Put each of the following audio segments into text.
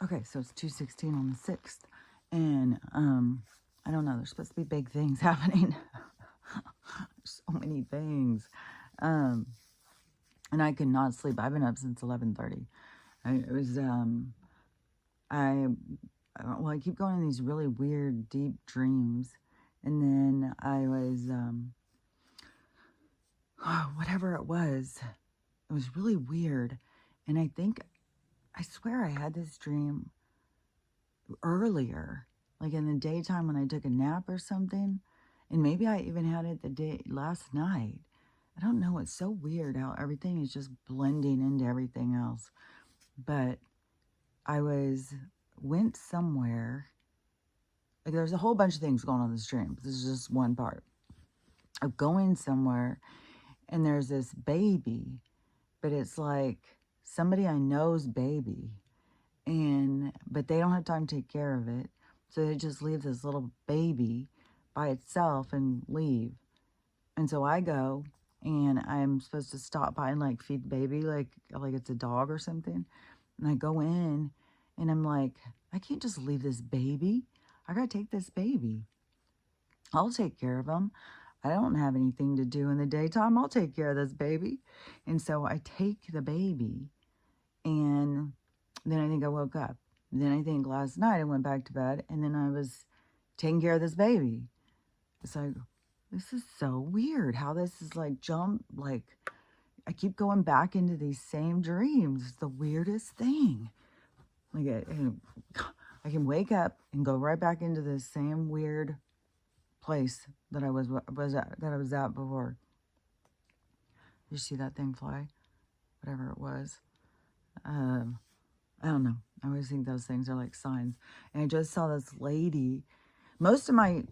Okay, so it's 2:16 on the 6th. And, I don't know. There's supposed to be big things happening. So many things. Um, and I could not sleep. I've been up since 11:30. It was, I, well, I keep going in these really weird, deep dreams. And then I was, whatever it was really weird. And I swear I had this dream earlier, like in the daytime when I took a nap or something. And maybe I even had it the day last night. I don't know. It's so weird how everything is just blending into everything else. But I went somewhere. Like there's a whole bunch of things going on in this dream. This is just one part of going somewhere. And there's this baby, but it's like somebody I know's baby. But they don't have time to take care of it. So they just leave this little baby by itself and leave. And so I go and I'm supposed to stop by and like feed the baby like it's a dog or something. And I go in and I'm like, I can't just leave this baby. I gotta take this baby. I'll take care of him. I don't have anything to do in the daytime. I'll take care of this baby. And so I take the baby, and then I think I woke up. Then I think last night I went back to bed, and then I was taking care of this baby. It's like, this is so weird how this is like I keep going back into these same dreams. It's the weirdest thing. Like I can wake up and go right back into this same weird place that I was at before. Did you see that thing fly? Whatever it was. I don't know. I always think those things are like signs. And I just saw this lady. Most of my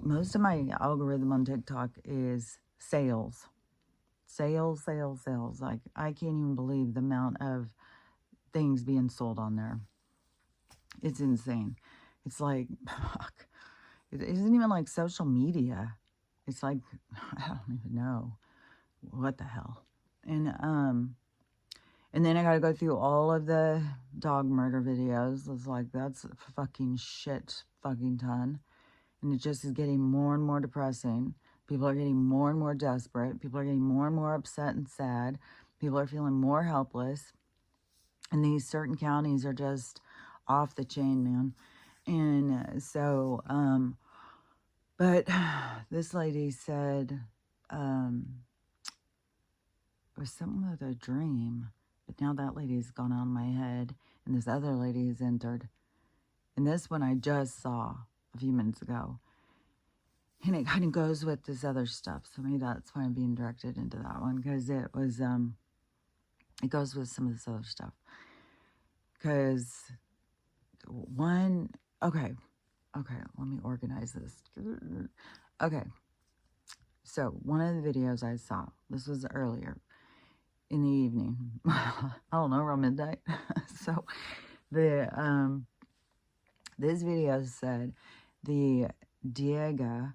algorithm on TikTok is sales. Sales, sales, sales. Like I can't even believe the amount of things being sold on there. It's insane. It's like, fuck. It isn't even like social media. It's like, I don't even know. What the hell? And then I gotta go through all of the dog murder videos. It's like, that's fucking shit fucking ton. And it just is getting more and more depressing. People are getting more and more desperate. People are getting more and more upset and sad. People are feeling more helpless. And these certain counties are just off the chain, man. And but this lady said, it was something with a dream. But now that lady's gone out of my head, and this other lady has entered. And this one I just saw a few minutes ago. And it kind of goes with this other stuff. So maybe that's why I'm being directed into that one. Because it goes with some of this other stuff. Because okay, let me organize this. Okay. So one of the videos I saw, this was earlier in the evening. I don't know, around midnight. So this video said the Diego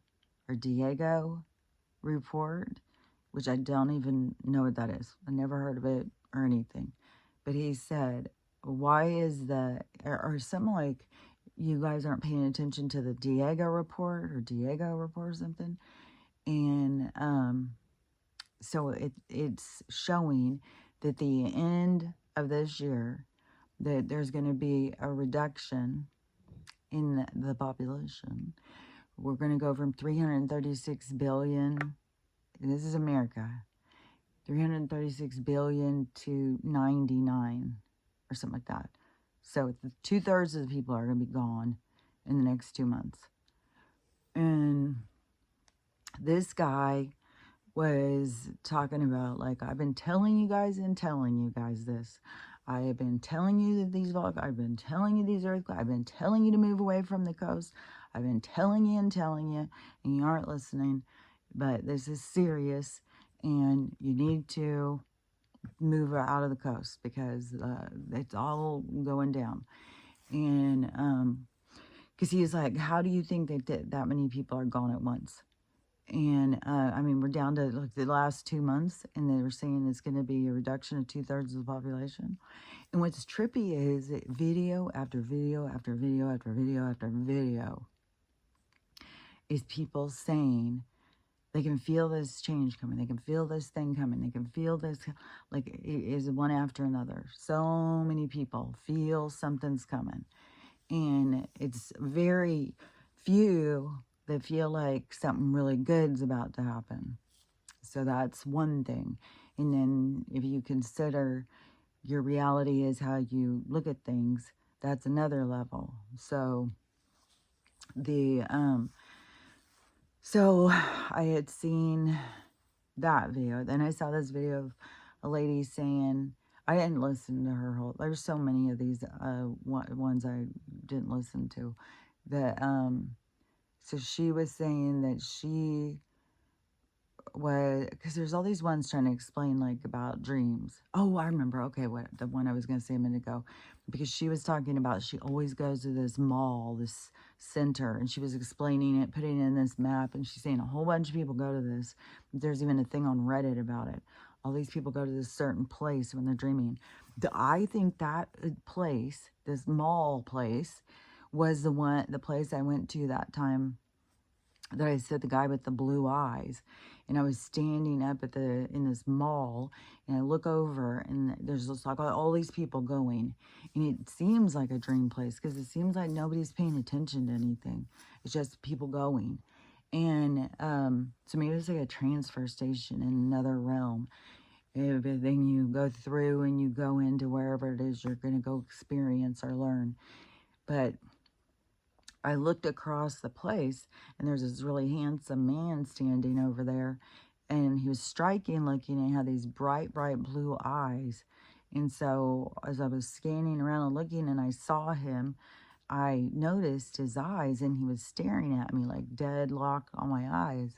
report, which I don't even know what that is. I never heard of it or anything. But he said, why is or something like, you guys aren't paying attention to the Diego report or something. And so it's showing that the end of this year, that there's going to be a reduction in the population. We're going to go from 336 billion, and this is America, 336 billion to 99 or something like that. So 2/3 of the people are going to be gone in the next 2 months. And this guy was talking about, like, I've been telling you guys this. I have been telling you that I've been telling you these earthquakes, I've been telling you to move away from the coast. I've been telling you, and you aren't listening. But this is serious, and you need to move out of the coast because it's all going down. And because he was like, how do you think that many people are gone at once? And I mean, we're down to like the last 2 months, and they were saying it's going to be a reduction of 2/3 of the population. And what's trippy is that video after video after video after video after video is people saying they can feel this change coming. They can feel this thing coming. They can feel this, like it is one after another. So many people feel something's coming. And it's very few that feel like something really good's about to happen. So that's one thing. And then if you consider your reality is how you look at things, that's another level. So the so I had seen that video. Then I saw this video of a lady saying, I didn't listen to her whole, there's so many of these ones I didn't listen to. That so she was saying that she was, because there's all these ones trying to explain like about dreams. Oh, I remember. Okay, what the one I was going to say a minute ago, because she was talking about she always goes to this mall, this center, and she was explaining it, putting it in this map, and she's saying a whole bunch of people go to this. There's even a thing on Reddit about it. All these people go to this certain place when they're dreaming. I think that place, this mall place, was the place I went to that time that I said the guy with the blue eyes. And I was standing up at in this mall, and I look over, and there's just like all these people going, and it seems like a dream place because it seems like nobody's paying attention to anything. It's just people going. And to me, it was like a transfer station in another realm. Everything you go through and you go into wherever it is you're going to go experience or learn. But I looked across the place, and there's this really handsome man standing over there, and he was striking looking and had these bright, bright blue eyes. And so as I was scanning around and looking and I saw him, I noticed his eyes, and he was staring at me like dead lock on my eyes.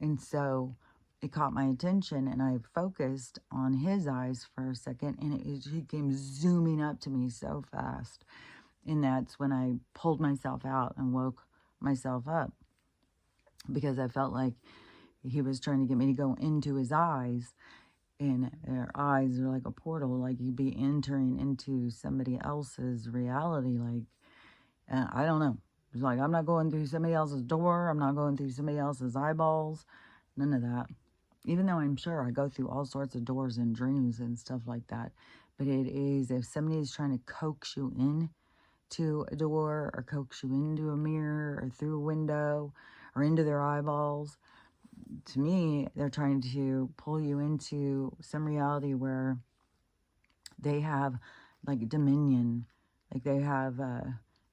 And so it caught my attention, and I focused on his eyes for a second, and he came zooming up to me so fast. And that's when I pulled myself out and woke myself up, because I felt like he was trying to get me to go into his eyes. And their eyes are like a portal, like you'd be entering into somebody else's reality. Like, I don't know. It's like, I'm not going through somebody else's door. I'm not going through somebody else's eyeballs. None of that. Even though I'm sure I go through all sorts of doors and dreams and stuff like that. But it is, if somebody is trying to coax you in to a door, or coax you into a mirror, or through a window, or into their eyeballs, to me, they're trying to pull you into some reality where they have like dominion. Like they have,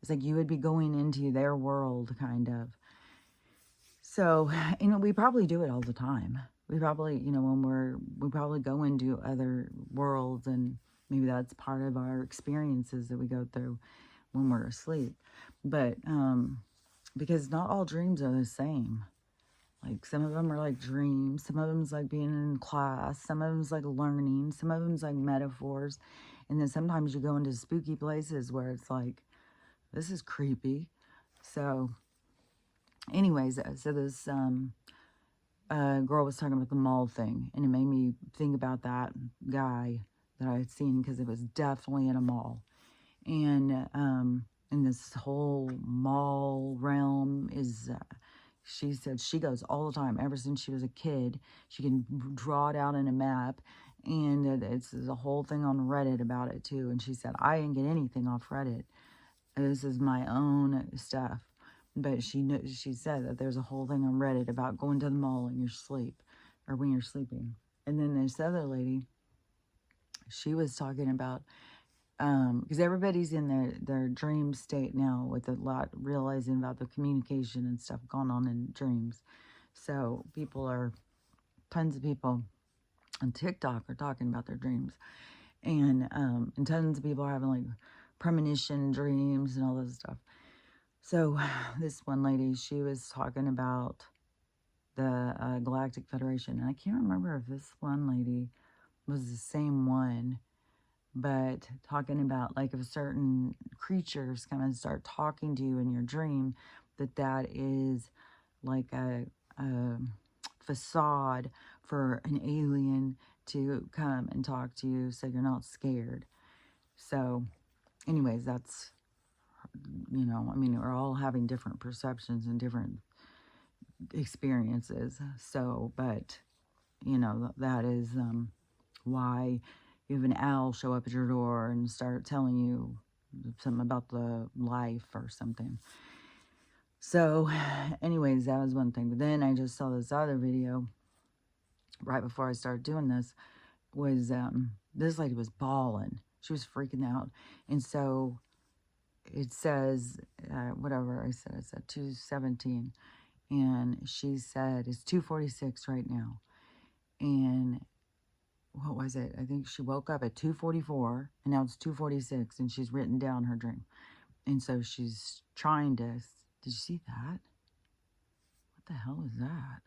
it's like you would be going into their world, kind of. So, we probably do it all the time. We probably, we probably go into other worlds, and maybe that's part of our experiences that we go through when we're asleep. But because not all dreams are the same. Like some of them are like dreams, some of them's like being in class, some of them's like learning, some of them's like metaphors. And then sometimes you go into spooky places where it's like, this is creepy. So anyways, so this girl was talking about the mall thing, and it made me think about that guy that I had seen, because it was definitely in a mall. And in this whole mall realm is, she said she goes all the time, ever since she was a kid. She can draw it out in a map, and it's a whole thing on Reddit about it too. And she said, I didn't get anything off Reddit. This is my own stuff. But she said that there's a whole thing on Reddit about going to the mall in your sleep, or when you're sleeping. And then this other lady, she was talking about, because everybody's in their dream state now, with a lot realizing about the communication and stuff going on in dreams. So tons of people on TikTok are talking about their dreams, and tons of people are having like premonition dreams and all this stuff. So this one lady, she was talking about the Galactic Federation, and I can't remember if this one lady was the same one, but talking about like if certain creatures come and start talking to you in your dream, that is like facade for an alien to come and talk to you so you're not scared. So, anyways, that's, you know, I mean, we're all having different perceptions and different experiences. So, but, you know, that is why you have an owl show up at your door and start telling you something about the life or something. So, anyways, that was one thing. But then I just saw this other video right before I started doing this. Was this lady was bawling. She was freaking out. And so it says, whatever I said 2:17. And she said, it's 2:46 right now. And what was it? I think she woke up at 2:44, and now it's 2:46, and she's written down her dream. And so she's trying to, did you see that? What the hell is that?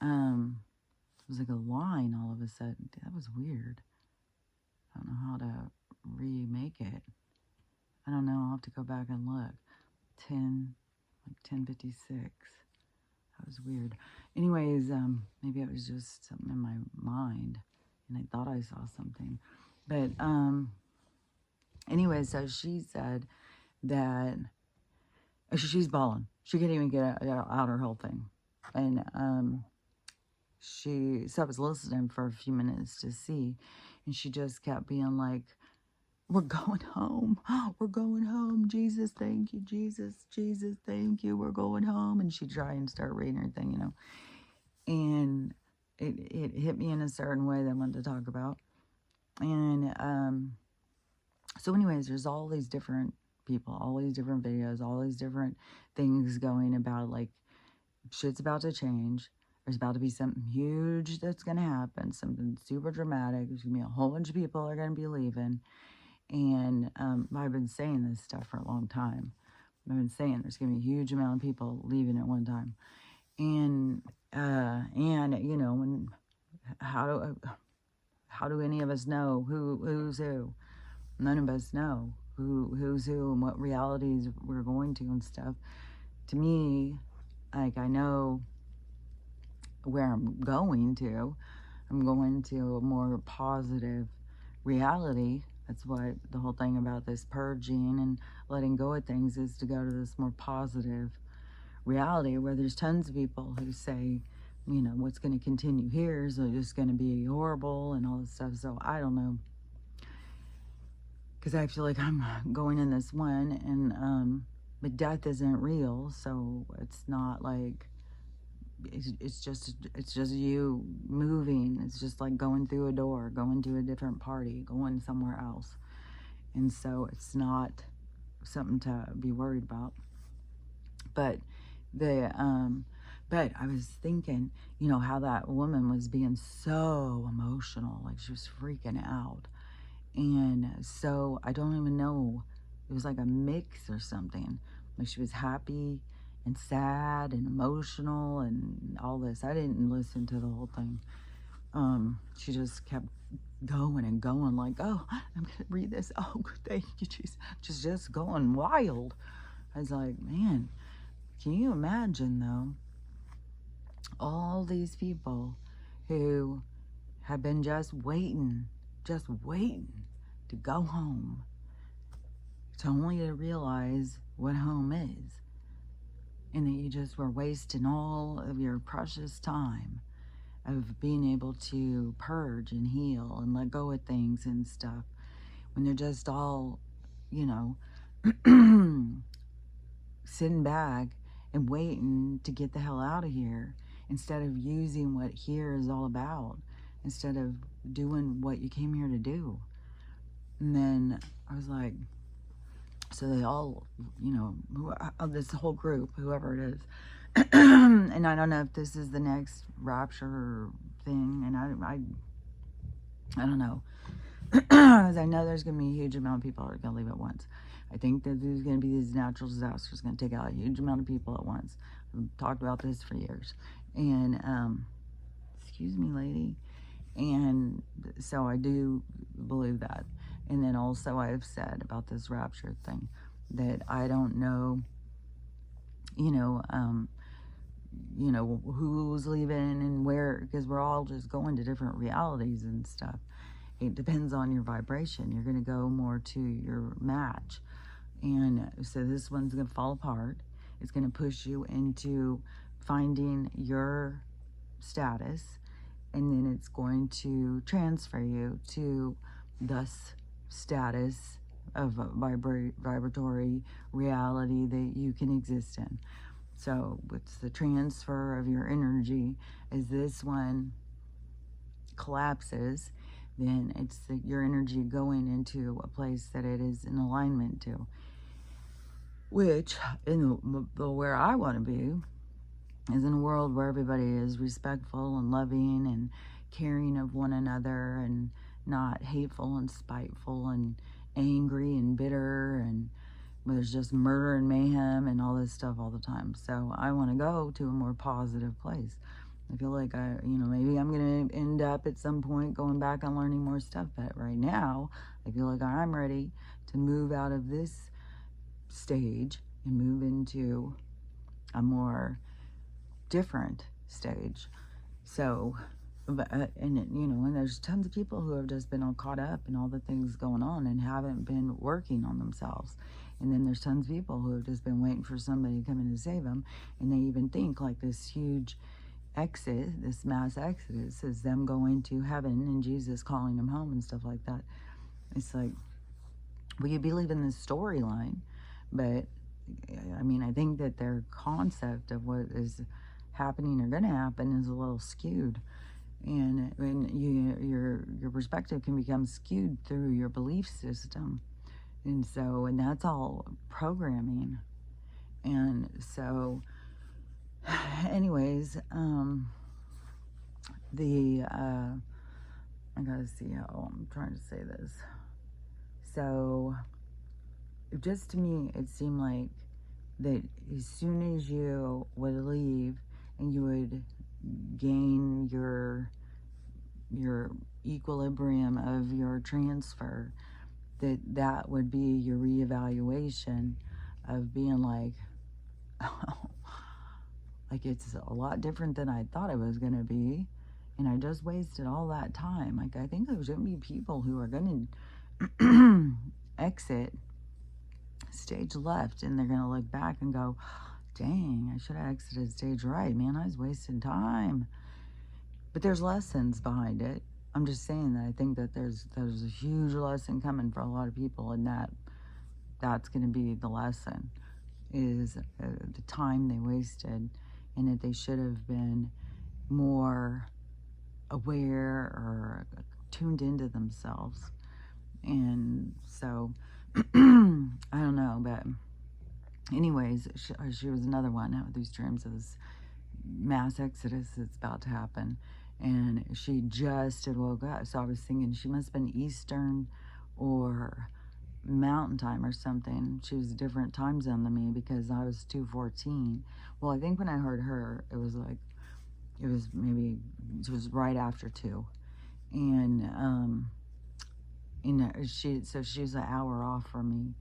It was like a line all of a sudden. That was weird. I don't know how to remake it. I don't know. I'll have to go back and look. 10:56. That was weird. Anyways, maybe it was just something in my mind, and I thought I saw something. But anyway, so she said that she's bawling. She can't even get out her whole thing. And so I was listening for a few minutes to see, and she just kept being like, we're going home. We're going home. Jesus, thank you. Jesus, Jesus, thank you. We're going home. And she'd try and start reading her thing, you know. And it hit me in a certain way that I wanted to talk about. And so anyways, there's all these different people, all these different videos, all these different things going about, like, shit's about to change. There's about to be something huge that's going to happen, something super dramatic. There's going to be a whole bunch of people are going to be leaving. And I've been saying this stuff for a long time. I've been saying there's going to be a huge amount of people leaving at one time. And you know, and how do any of us know who's who? None of us know who's who and what realities we're going to and stuff. To me, like, I know where I'm going to. I'm going to a more positive reality. That's what the whole thing about this purging and letting go of things is, to go to this more positive reality where there's tons of people who say, you know, what's going to continue here is just going to be horrible and all this stuff. So I don't know, because I feel like I'm going in this one, and but death isn't real, so it's not like it's just you moving. It's just like going through a door, going to a different party, going somewhere else. And so it's not something to be worried about. But but I was thinking, you know, how that woman was being so emotional, like she was freaking out. And so I don't even know, it was like a mix or something. Like she was happy and sad and emotional and all this. I didn't listen to the whole thing. She just kept going and going, like, oh, I'm gonna read this. Oh, thank you, Jesus. Just going wild. I was like, man, can you imagine, though, all these people who have been just waiting to go home, to only to realize what home is, and that you just were wasting all of your precious time of being able to purge and heal and let go of things and stuff, when they're just all, you know, sitting back and waiting to get the hell out of here, instead of using what here is all about, instead of doing what you came here to do. And then I was like, so they all, you know, this whole group, whoever it is, and I don't know if this is the next rapture thing, and I don't know, because I know there's going to be a huge amount of people that are going to leave at once. I think that there's going to be these natural disasters going to take out a huge amount of people at once. I've talked about this for years. And, excuse me, lady. And so I do believe that. And then also I've said about this rapture thing that I don't know, you know, you know, who's leaving and where, because we're all just going to different realities and stuff. It depends on your vibration. You're going to go more to your match. And so this one's going to fall apart. It's going to push you into finding your status, and then it's going to transfer you to this status of a vibratory reality that you can exist in. So it's the transfer of your energy. As this one collapses, then it's your energy going into a place that it is in alignment to, which in where I want to be is in a world where everybody is respectful and loving and caring of one another, and not hateful and spiteful and angry and bitter, and there's just murder and mayhem and all this stuff all the time. So I want to go to a more positive place. I feel like maybe I'm going to end up at some point going back and learning more stuff, but right now I feel like I'm ready to move out of this stage and move into a more different stage. So, and there's tons of people who have just been all caught up in all the things going on and haven't been working on themselves. And then there's tons of people who have just been waiting for somebody to come in and save them. And they even think like this huge exit, this mass exodus, is them going to heaven and Jesus calling them home and stuff like that. It's like, well, you believe in this storyline, but I mean, I think that their concept of what is happening or going to happen is a little skewed, and your perspective can become skewed through your belief system, and that's all programming. And so, anyways, I gotta see how I'm trying to say this. So, just to me, it seemed like that as soon as you would leave and you would gain your equilibrium of your transfer, that would be your reevaluation of being like, oh, like it's a lot different than I thought it was going to be, and I just wasted all that time. Like, I think there's going to be people who are going to exit stage left, and they're going to look back and go, dang, I should have exited stage right, man, I was wasting time. But there's lessons behind it. I'm just saying that I think that there's a huge lesson coming for a lot of people, and that's going to be the lesson, is the time they wasted, and that they should have been more aware or tuned into themselves. And so I don't know, but anyways, she was another one out of these dreams of this mass exodus that's about to happen. And she just had woke up. So I was thinking she must have been Eastern or Mountain Time or something. She was a different time zone than me because I was 2:14. Well, I think when I heard her, it was right after 2. And she was an hour off from me.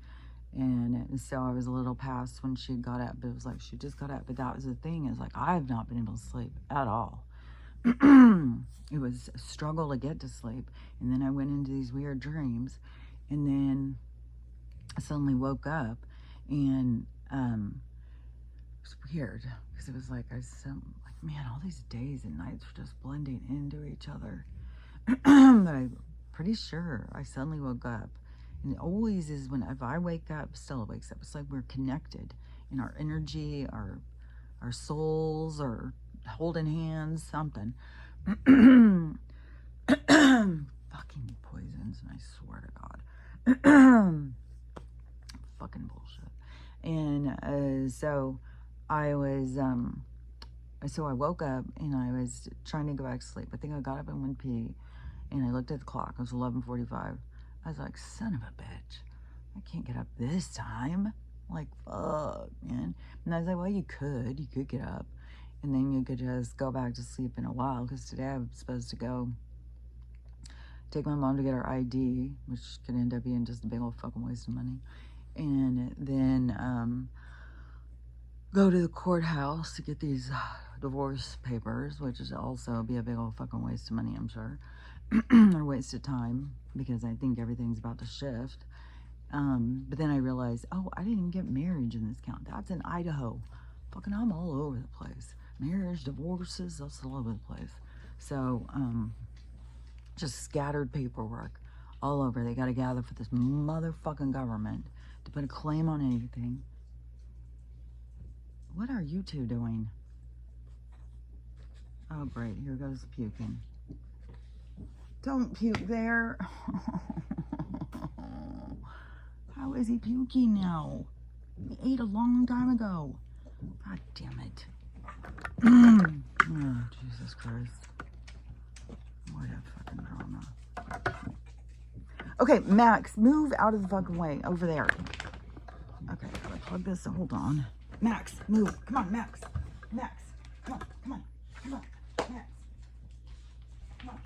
And so I was a little past when she got up. But it was like she just got up. But that was the thing, is like I have not been able to sleep at all. It was a struggle to get to sleep. And then I went into these weird dreams. And then I suddenly woke up. And it was weird. Because it was like, man, all these days and nights were just blending into each other. But I'm pretty sure I suddenly woke up. And it always is if I wake up, Stella wakes up. It's like we're connected in our energy, our souls, or holding hands, something. Fucking poisons, and I swear to God. Fucking bullshit. And so I was, so I woke up and I was trying to go back to sleep. I think I got up and went pee, and I looked at the clock. It was 11:45. I was like, son of a bitch, I can't get up this time. Like, fuck, man. And I was like, well, you could get up, and then you could just go back to sleep in a while, because today I'm supposed to go take my mom to get her ID, which could end up being just a big old fucking waste of money. And then go to the courthouse to get these divorce papers, which is also be a big old fucking waste of money, I'm sure. Or waste of time, because I think everything's about to shift. But then I realized, oh, I didn't even get marriage in this count. That's in Idaho. Fucking, I'm all over the place. Marriage, divorces, that's all over the place. So, just scattered paperwork all over. They got to gather for this motherfucking government to put a claim on anything. What are you two doing? Oh, great. Here goes puking. Don't puke there. How is he puking now? He ate a long time ago. God damn it. Oh, Jesus Christ. What a fucking drama. Okay, Max, move out of the fucking way. Over there. Okay, gotta plug this. Hold on. Max, move. Come on, Max. Max. Come on, come on. Come on. Max. Come on.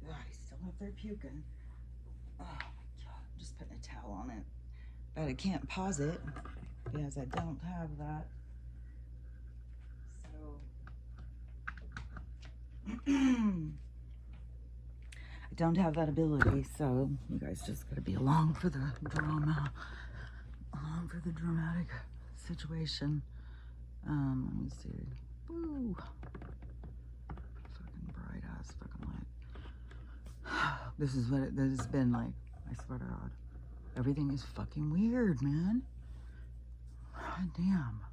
Ugh, he's still up there puking. Oh my God. I'm just putting a towel on it. But I can't pause it because I don't have that. So I don't have that ability, so you guys just gotta be along for the drama, along for the dramatic situation. Let me see. Woo. Fucking bright ass fucking light. This is what this has been like. I swear to God. Everything is fucking weird, man. God damn.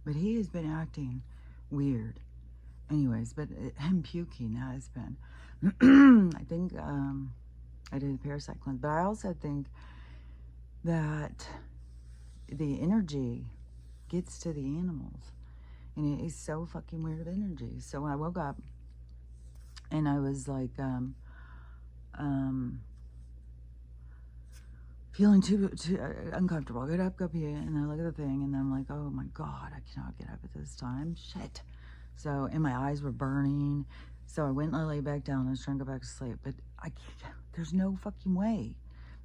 But he has been acting weird. Anyways, but him puking has been. I think I did the parasite cleanse, but I also think that the energy gets to the animals, and it is so fucking weird energy. So when I woke up, and I was like, feeling too uncomfortable. I get up here, and I look at the thing, and I'm like, oh my God, I cannot get up at this time. Shit. So, and my eyes were burning. So I went and I lay back down. I was trying to go back to sleep, but I can't, there's no fucking way.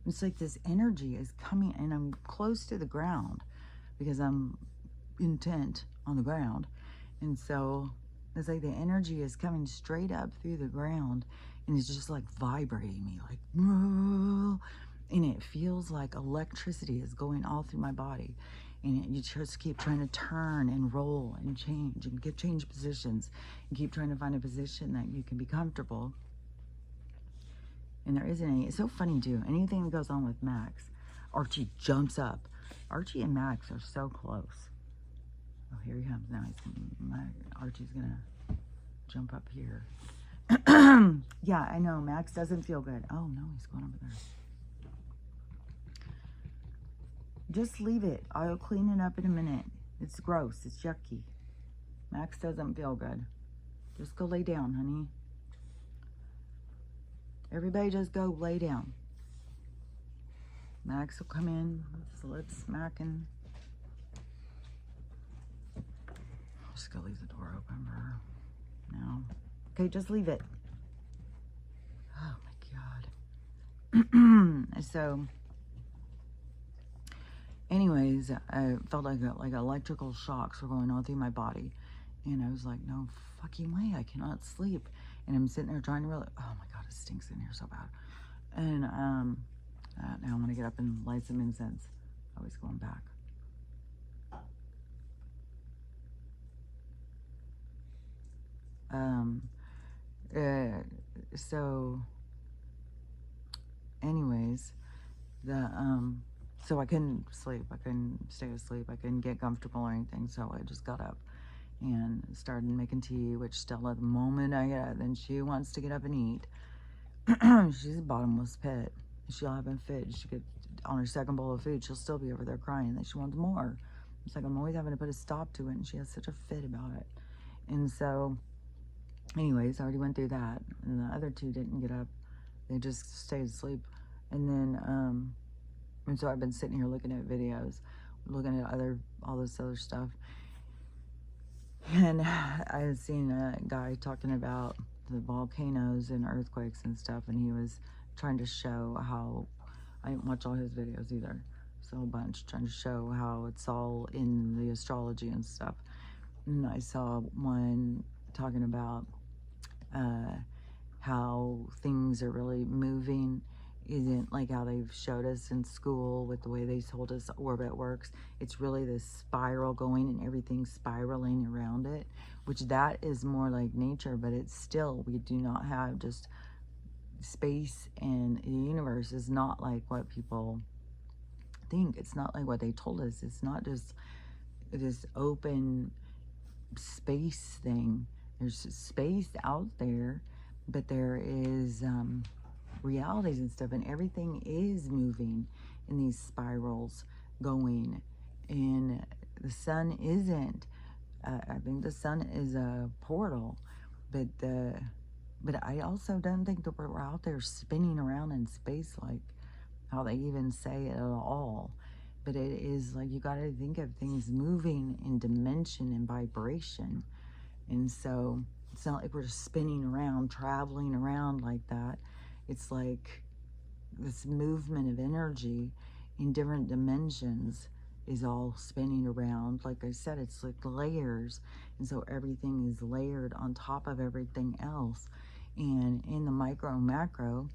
It's like this energy is coming, and I'm close to the ground because I'm intent on the ground. And so it's like the energy is coming straight up through the ground, and it's just like vibrating me, like, and it feels like electricity is going all through my body. And you just keep trying to turn and roll and change and change positions and keep trying to find a position that you can be comfortable. And there isn't any. It's so funny too. Anything that goes on with Max, Archie jumps up. Archie and Max are so close. Oh, here he comes now. Archie's gonna jump up here. Yeah, I know. Max doesn't feel good. Oh no, he's going over there. Just leave it. I'll clean it up in a minute. It's gross. It's yucky. Max doesn't feel good. Just go lay down, honey. Everybody just go lay down. Max will come in with his lips smacking. I'm just gonna leave the door open for her now. Okay, just leave it. Oh my God. So, anyways, I felt like electrical shocks were going all through my body. And I was like, no fucking way, I cannot sleep. And I'm sitting there trying to really, oh my God, it stinks in here so bad. And now I'm gonna get up and light some incense. Always going back. So anyways, so I couldn't sleep. I couldn't stay asleep. I couldn't get comfortable or anything. So I just got up and started making tea, which Stella, the moment I get up, then she wants to get up and eat. She's a bottomless pit. She'll have a fit. She could, on her second bowl of food, she'll still be over there crying that she wants more. It's like I'm always having to put a stop to it, and she has such a fit about it. And so, anyways, I already went through that, and the other two didn't get up. They just stayed asleep. And then, and so I've been sitting here looking at videos looking at all this other stuff. And I had seen a guy talking about the volcanoes and earthquakes and stuff, and he was trying to show how, I didn't watch all his videos either, so a bunch, trying to show how it's all in the astrology and stuff. And I saw one talking about how things are really moving isn't like how they've showed us in school with the way they told us orbit works. It's really this spiral going and everything spiraling around it, which that is more like nature, but it's still, we do not have just space, and the universe is not like what people think. It's not like what they told us. It's not just this open space thing. There's space out there, but there is realities and stuff, and everything is moving in these spirals going. And the sun isn't. I think the sun is a portal, but I also don't think that we're out there spinning around in space like how they even say it at all. But it is like you got to think of things moving in dimension and vibration. And so it's not like we're just spinning around, traveling around like that. It's like this movement of energy in different dimensions is all spinning around. Like I said, it's like layers. And so everything is layered on top of everything else. And in the micro and macro,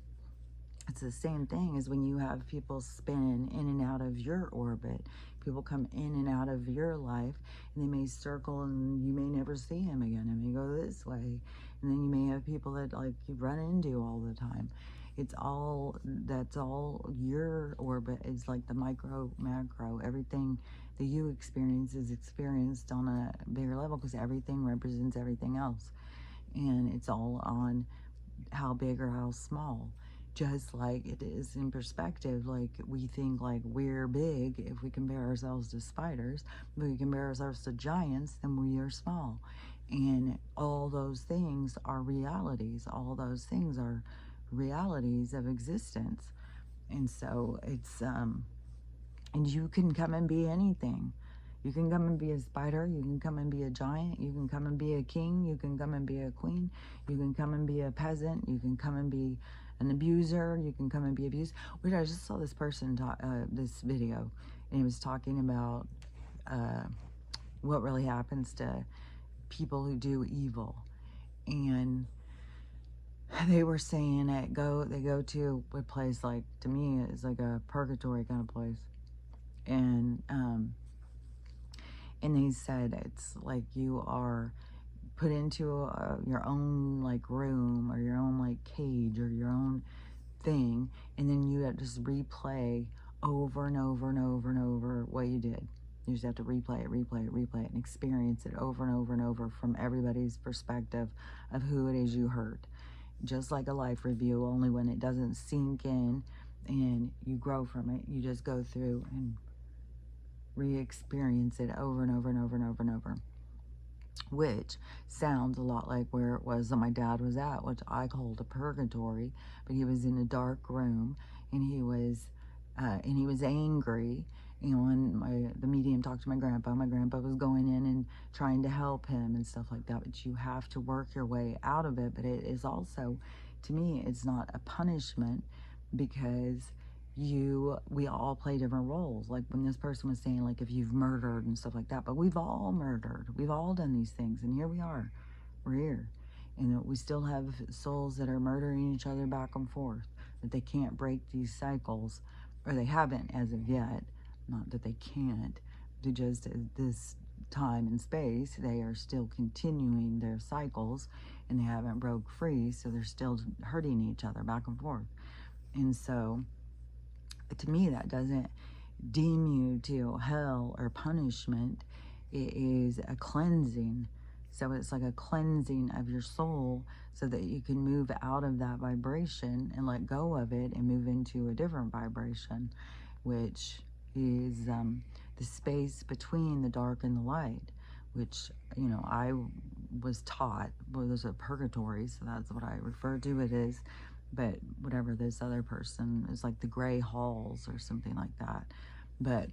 it's the same thing as when you have people spin in and out of your orbit. People come in and out of your life, and they may circle, and you may never see them again. It may go this way, and then you may have people that like you run into all the time. It's all, that's all your orbit. It's like the micro, macro. Everything that you experience is experienced on a bigger level because everything represents everything else, and it's all on how big or how small. Just like it is in perspective, like we think like we're big if we compare ourselves to spiders, but we compare ourselves to giants, then we are small. And all those things are realities. All those things are realities of existence. And so it's and you can come and be anything. You can come and be a spider, you can come and be a giant, you can come and be a king, you can come and be a queen, you can come and be a peasant, you can come and be an abuser, you can come and be abused. Which I just saw this person talk, this video, and he was talking about what really happens to people who do evil. And they were saying that they go to a place, like, to me, it's like a purgatory kind of place. And they said it's like you are put into your own like room or your own like cage or your own thing, and then you have to just replay over and over and over and over what you did. You just have to replay it, and experience it over and over and over from everybody's perspective of who it is you hurt. Just like a life review, only when it doesn't sink in and you grow from it, you just go through and re-experience it over and over and over and over and over, which sounds a lot like where it was that my dad was at, which I called a purgatory. But he was in a dark room, and he was angry. You know, and the medium talked to my grandpa was going in and trying to help him and stuff like that. But you have to work your way out of it. But it is also, to me, it's not a punishment, because we all play different roles. Like when this person was saying, like, if you've murdered and stuff like that, but we've all murdered, we've all done these things, and here we are, we're here, and we still have souls that are murdering each other back and forth, that they can't break these cycles, or they haven't as of yet. Not that they can't, they just, at this time and space, they are still continuing their cycles, and they haven't broke free, so they're still hurting each other back and forth. And so to me, that doesn't deem you to hell or punishment. It is a cleansing. So it's like a cleansing of your soul so that you can move out of that vibration and let go of it and move into a different vibration, which is the space between the dark and the light, which, you know, I was taught, well, there's a purgatory, so that's what I refer to it as. But whatever this other person is, like the gray halls or something like that. But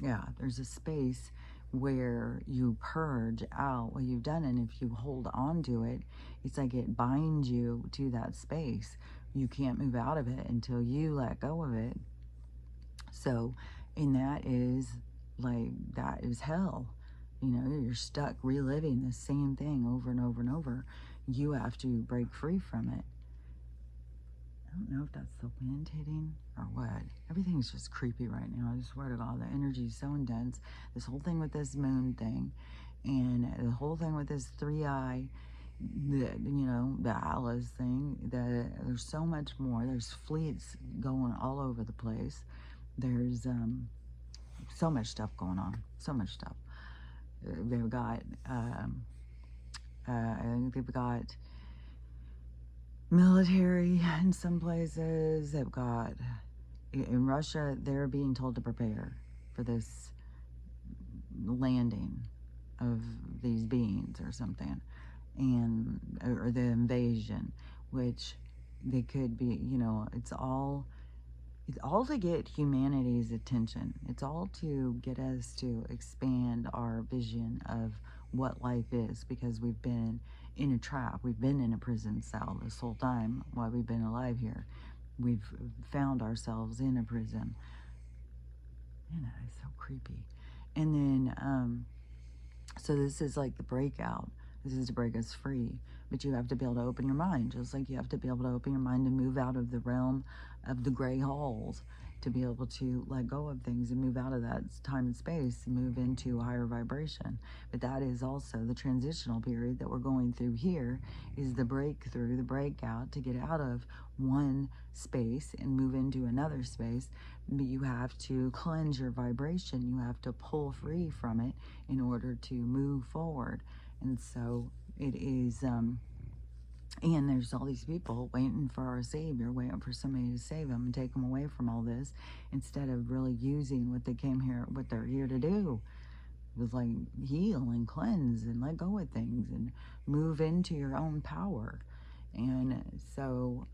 Yeah, there's a space where you purge out what you've done, and if you hold on to it, it's like it binds you to that space. You can't move out of it until you let go of it. So, and that is hell. You know, you're stuck reliving the same thing over and over and over. You have to break free from it. I don't know if that's the wind hitting or what. Everything's just creepy right now. I swear to God, the energy is so intense. This whole thing with this moon thing, and the whole thing with this three eye, the Alice thing. There's so much more. There's fleets going all over the place. There's so much stuff going on. So much stuff. They've got. I think they've got military in some places. They've got in Russia, they're being told to prepare for this landing of these beings or something, and or the invasion, which they could be. It's all to get humanity's attention. It's all to get us to expand our vision of what life is, because we've been in a trap. We've been in a prison cell this whole time while we've been alive here. We've found ourselves in a prison. It's so creepy. And then, so this is like the breakout. This is to break us free. But you have to be able to open your mind, just like you have to be able to open your mind and move out of the realm of the gray halls, to be able to let go of things and move out of that time and space and move into higher vibration. But that is also the transitional period that we're going through here, is the breakthrough, the breakout, to get out of one space and move into another space. But you have to cleanse your vibration. You have to pull free from it in order to move forward. And so it is, and there's all these people waiting for our Savior, waiting for somebody to save them and take them away from all this, instead of really using what they came here, what they're here to do. It was like heal and cleanse and let go of things and move into your own power. And so,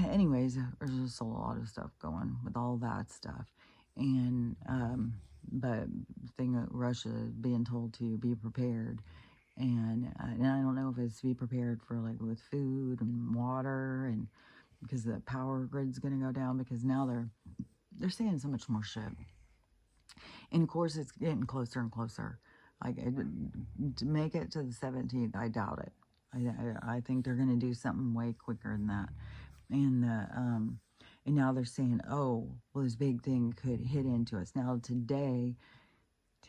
anyways, there's just a lot of stuff going with all that stuff. And, but the thing that Russia being told to be prepared, and I don't know if it's to be prepared for like with food and water, and because the power grid's going to go down, because now they're saying so much more shit, and of course it's getting closer and closer. Like to make it to the 17th, I doubt it. I think they're going to do something way quicker than that, and now they're saying, oh, well, this big thing could hit into us. Now today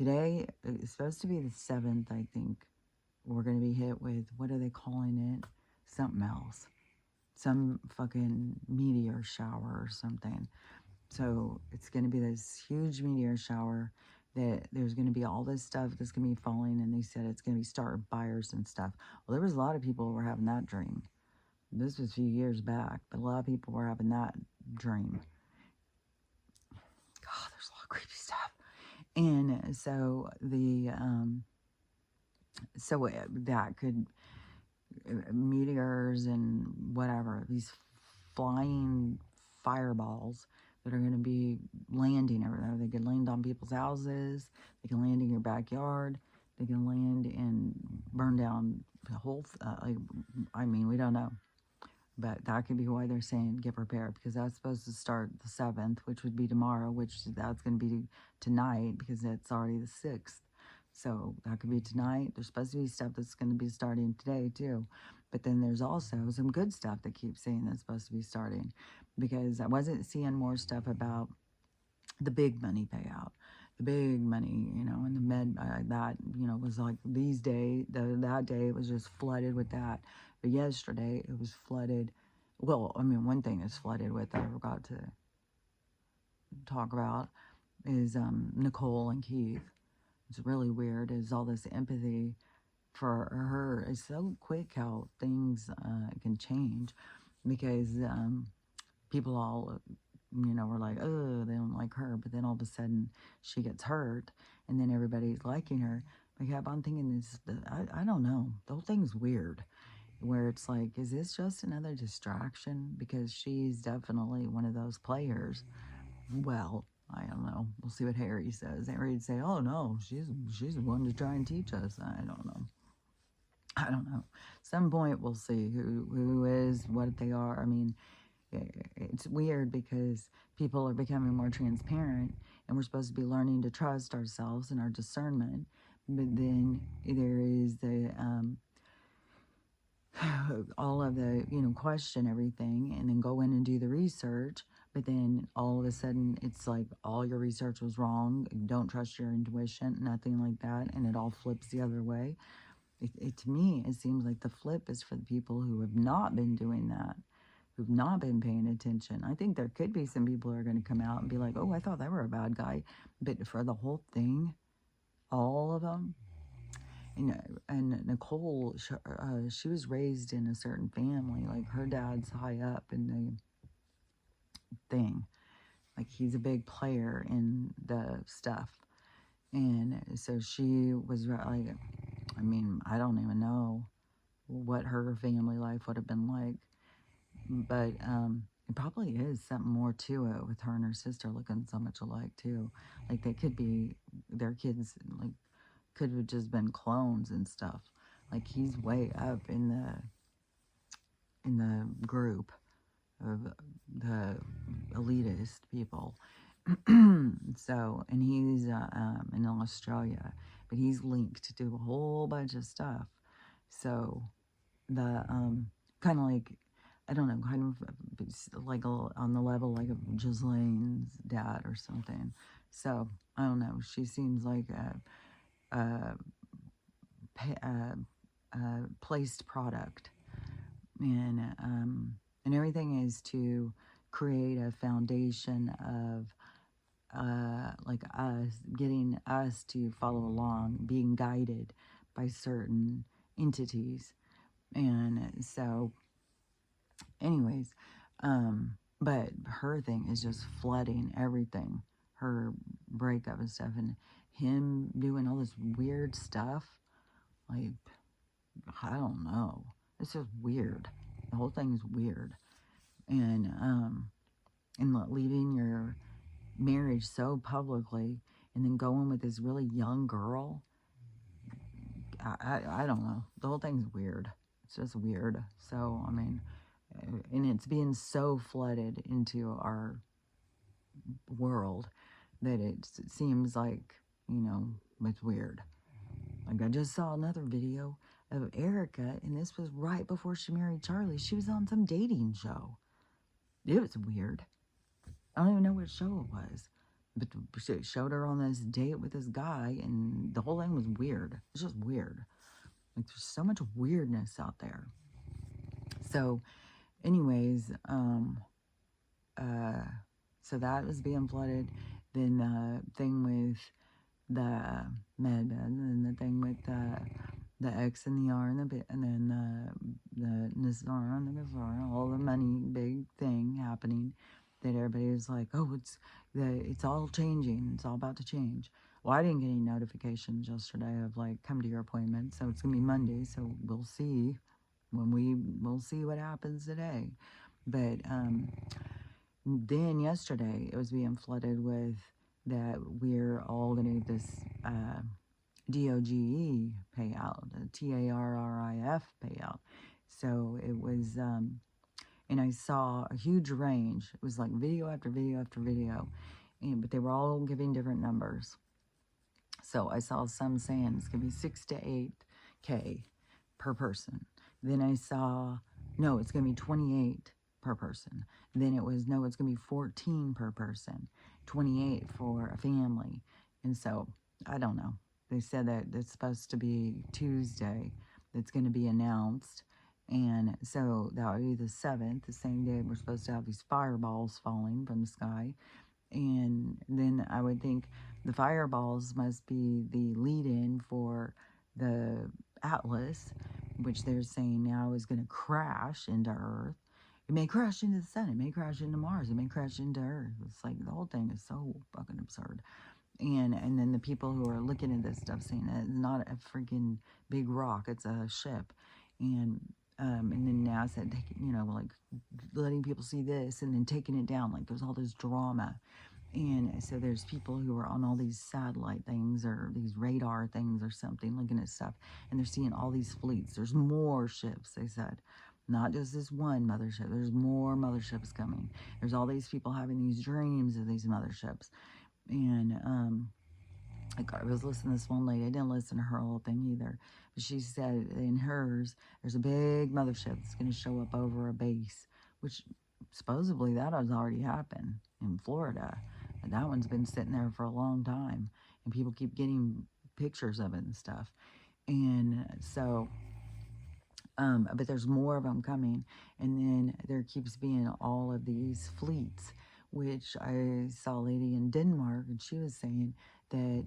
is supposed to be the 7th, I think. We're going to be hit with, what are they calling it? Something else. Some fucking meteor shower or something. So it's going to be this huge meteor shower that there's going to be all this stuff that's going to be falling, and they said it's going to be starting fires and stuff. Well, there was a lot of people who were having that dream. This was a few years back, but a lot of people were having that dream. God, there's a lot of creepy stuff. And so that could, meteors and whatever, these flying fireballs that are going to be landing everywhere. They can land on people's houses, they can land in your backyard, they can land and burn down the whole, we don't know. But that could be why they're saying get prepared, because that's supposed to start the 7th, which would be tomorrow, which that's going to be tonight, because it's already the 6th. So that could be tonight. There's supposed to be stuff that's going to be starting today too. But then there's also some good stuff that keeps saying that's supposed to be starting, because I wasn't seeing more stuff about the big money payout. The big money, and the that, was like these days, that day it was just flooded with that. But yesterday it was flooded. Well, one thing is flooded with that I forgot to talk about is Nicole and Keith. It's really weird, is all this empathy for her. It's so quick how things can change, because people all, were like, oh, they don't like her. But then all of a sudden she gets hurt, and then everybody's liking her. But yeah, I'm thinking I don't know. The whole thing's weird, where it's like, is this just another distraction? Because she's definitely one of those players. Well, I don't know. know. We'll see what Harry says. Harry'd say, "Oh no, she's the one to try and teach us." I don't know. I don't know. Some point we'll see who is, what they are. I mean, it's weird because people are becoming more transparent, and we're supposed to be learning to trust ourselves and our discernment. But then there is the all of the, question everything and then go in and do the research. But then all of a sudden it's like all your research was wrong. Don't trust your intuition, nothing like that. And it all flips the other way. To me, it seems like the flip is for the people who have not been doing that, who've not been paying attention. I think there could be some people who are going to come out and be like, oh, I thought they were a bad guy. But for the whole thing, all of them, and Nicole, she was raised in a certain family. Like her dad's high up in the thing. Like he's a big player in the stuff. And so she was like, I mean, I don't even know what her family life would have been like. But it probably is something more to it with her and her sister looking so much alike too. Like they could be, their kids like could have just been clones and stuff. Like he's way up in the group of the elitist people. So, and he's in Australia, but he's linked to a whole bunch of stuff. So the kind of like, I don't know, kind of like on the level like of Ghislaine's dad or something. So I don't know. She seems like a placed product, and everything is to create a foundation of like us, getting us to follow along, being guided by certain entities. And so, anyways, but her thing is just flooding everything, her breakup and stuff, and him doing all this weird stuff. Like, I don't know. It's just weird. The whole thing is weird. And leaving your marriage so publicly and then going with this really young girl. I don't know. The whole thing's weird. It's just weird. So, I mean, and it's being so flooded into our world that it seems like, it's weird. Like, I just saw another video of Erica, and this was right before she married Charlie. She was on some dating show. It was weird. I don't even know what show it was. But it showed her on this date with this guy, and the whole thing was weird. It's just weird. Like, there's so much weirdness out there. So, anyways, so that was being flooded. Then the thing with the med bed, and the thing with the X and the R and the bit, and then the Nazar and the Gazar, all the money big thing happening. That everybody was like, oh, it's all changing. It's all about to change. Well, I didn't get any notifications yesterday of like, come to your appointment. So it's gonna be Monday. So we'll see we'll see what happens today. But then yesterday it was being flooded with that we're all gonna get this DOGE payout, a TARRIF payout. So it was, and I saw a huge range. It was like video after video after video, but they were all giving different numbers. So I saw some saying it's going to be 6 to 8K per person. Then I saw, no, it's going to be 28 per person. Then it was, no, it's going to be 14 per person, 28 for a family. And so, I don't know. They said that it's supposed to be Tuesday that's going to be announced. And so that would be the 7th, the same day we're supposed to have these fireballs falling from the sky. And then I would think the fireballs must be the lead-in for the Atlas, which they're saying now is going to crash into Earth. It may crash into the sun. It may crash into Mars. It may crash into Earth. It's like the whole thing is so fucking absurd. And then the people who are looking at this stuff saying that it's not a freaking big rock. It's a ship. And then NASA, like letting people see this and then taking it down. Like there's all this drama. And so there's people who are on all these satellite things or these radar things or something looking at stuff, and they're seeing all these fleets. There's more ships, they said. Not just this one mothership. There's more motherships coming. There's all these people having these dreams of these motherships. And like I was listening to this one lady. I didn't listen to her whole thing either. But she said in hers, there's a big mothership that's going to show up over a base, which supposedly that has already happened in Florida. And that one's been sitting there for a long time. And people keep getting pictures of it and stuff. And so but there's more of them coming. And then there keeps being all of these fleets, which I saw a lady in Denmark, and she was saying that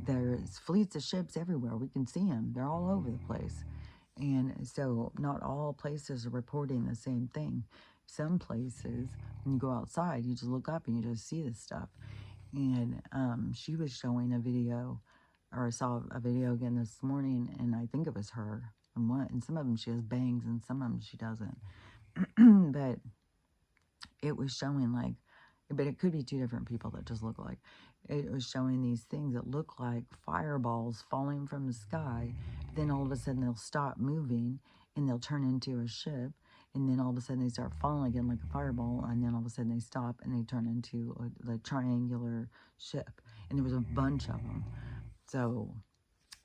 there's fleets of ships everywhere. We can see them. They're all over the place. And so not all places are reporting the same thing. Some places, when you go outside, you just look up and you just see this stuff. And she was showing a video, or I saw a video again this morning, and I think it was her. And some of them she has bangs, and some of them she doesn't. But it was showing like, but it could be two different people that just look like. It was showing these things that look like fireballs falling from the sky. But then all of a sudden they'll stop moving and they'll turn into a ship. And then all of a sudden they start falling again like a fireball. And then all of a sudden they stop and they turn into a triangular ship. And there was a bunch of them. So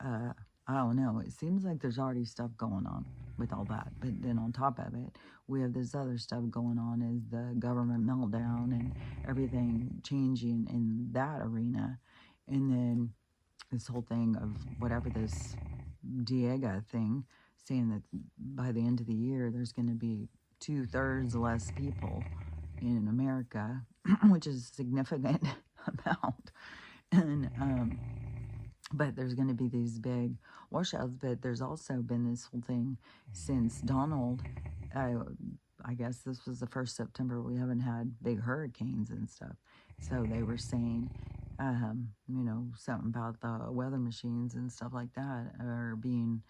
I don't know. It seems like there's already stuff going on with all that. But then on top of it, we have this other stuff going on, is the government meltdown and everything changing in that arena. And then this whole thing of whatever this Diego thing, saying that by the end of the year, there's going to be 2/3 less people in America, which is a significant amount. And but there's going to be these big washouts. But there's also been this whole thing since Donald. I guess this was the first September we haven't had big hurricanes and stuff. So they were saying, something about the weather machines and stuff like that are being,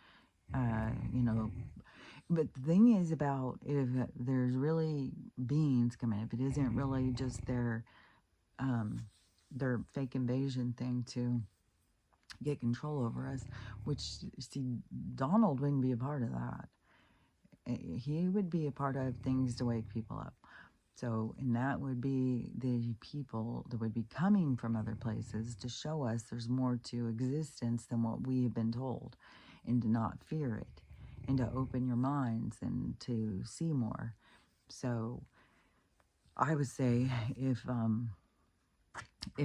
But the thing is about if there's really beings coming, if it isn't really just their fake invasion thing to get control over us, which, see, Donald wouldn't be a part of that. He would be a part of things to wake people up. So, and that would be the people that would be coming from other places to show us there's more to existence than what we have been told, and to not fear it, and to open your minds and to see more. So, I would say if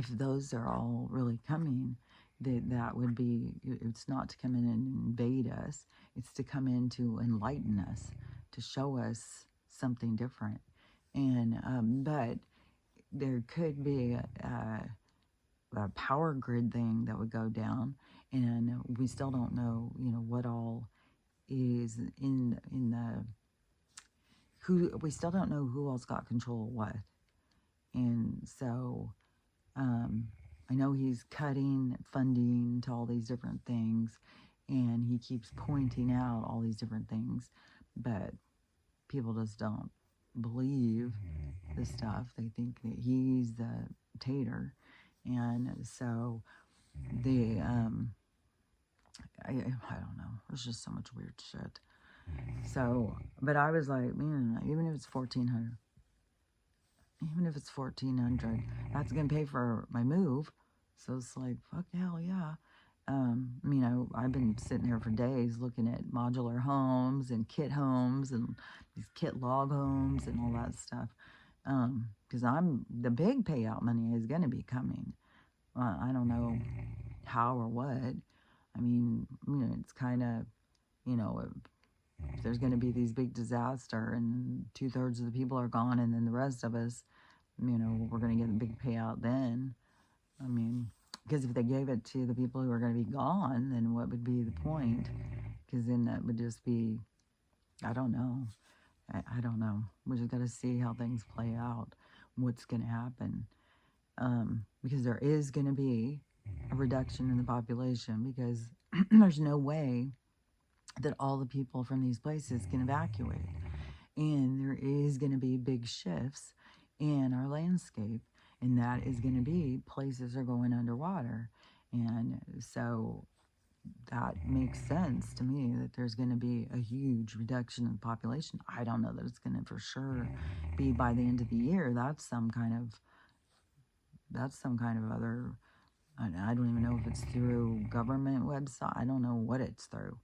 those are all really coming, that would be, it's not to come in and invade us, it's to come in to enlighten us, to show us something different. And but there could be a power grid thing that would go down, and we still don't know, what all is in the, who, we still don't know who else got control of what. And so I know he's cutting funding to all these different things, and he keeps pointing out all these different things, but people just don't believe the stuff. They think that he's the tater, and so the I don't know. There's just so much weird shit. So, but I was like, man, even if it's 1,400. Even if it's 1,400, that's gonna pay for my move. So it's like, fuck, hell yeah. I've been sitting here for days looking at modular homes and kit homes and these kit log homes and all that stuff. Because the big payout money is gonna be coming. I don't know how or what. I mean, it's kind of, if there's going to be these big disaster and 2/3 of the people are gone, and then the rest of us, we're going to get a big payout then. I mean, because if they gave it to the people who are going to be gone, then what would be the point? Because then that would just be, I don't know. I don't know. We just got to see how things play out, what's going to happen. Because there is going to be a reduction in the population, because there's no way that all the people from these places can evacuate. And there is going to be big shifts in our landscape. And that is going to be places are going underwater. And so that makes sense to me that there's going to be a huge reduction in the population. I don't know that it's going to for sure be by the end of the year. That's some kind of other, I don't even know if it's through government website. I don't know what it's through.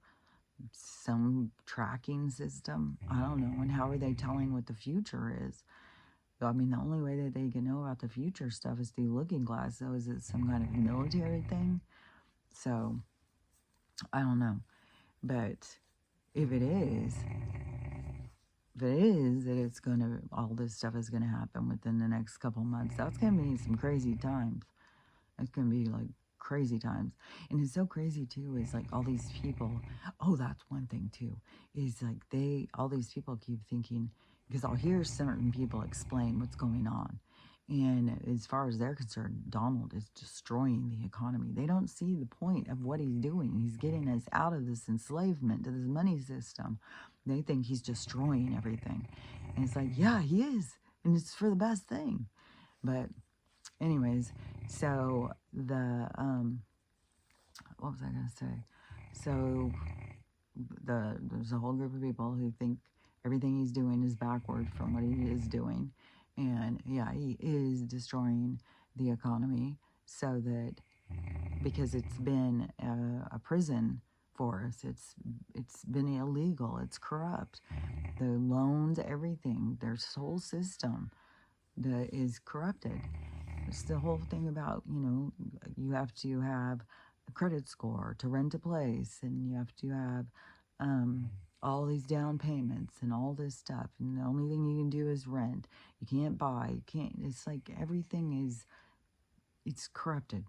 Some tracking system. I don't know. And how are they telling what the future is? I mean, the only way that they can know about the future stuff is through looking glass. So is it some kind of military thing? So I don't know. But if it is, that it's gonna, all this stuff is gonna happen within the next couple months, that's gonna be some crazy times. It's gonna be like crazy times. And it's so crazy too, is like all these people, oh, that's one thing too, is like all these people keep thinking, because I'll hear certain people explain what's going on. And as far as they're concerned, Donald is destroying the economy. They don't see the point of what he's doing. He's getting us out of this enslavement to this money system. They think he's destroying everything. And it's like, yeah, he is. And it's for the best thing. But anyways, so what was I going to say? So there's a whole group of people who think everything he's doing is backward from what he is doing. And yeah, he is destroying the economy so that, because it's been a prison for us. It's been illegal. It's corrupt. The loans, everything, their whole system that is corrupted. It's the whole thing about, you have to have a credit score to rent a place, and you have to have all these down payments and all this stuff. And the only thing you can do is rent. You can't buy. You can't. It's like everything is, it's corrupted.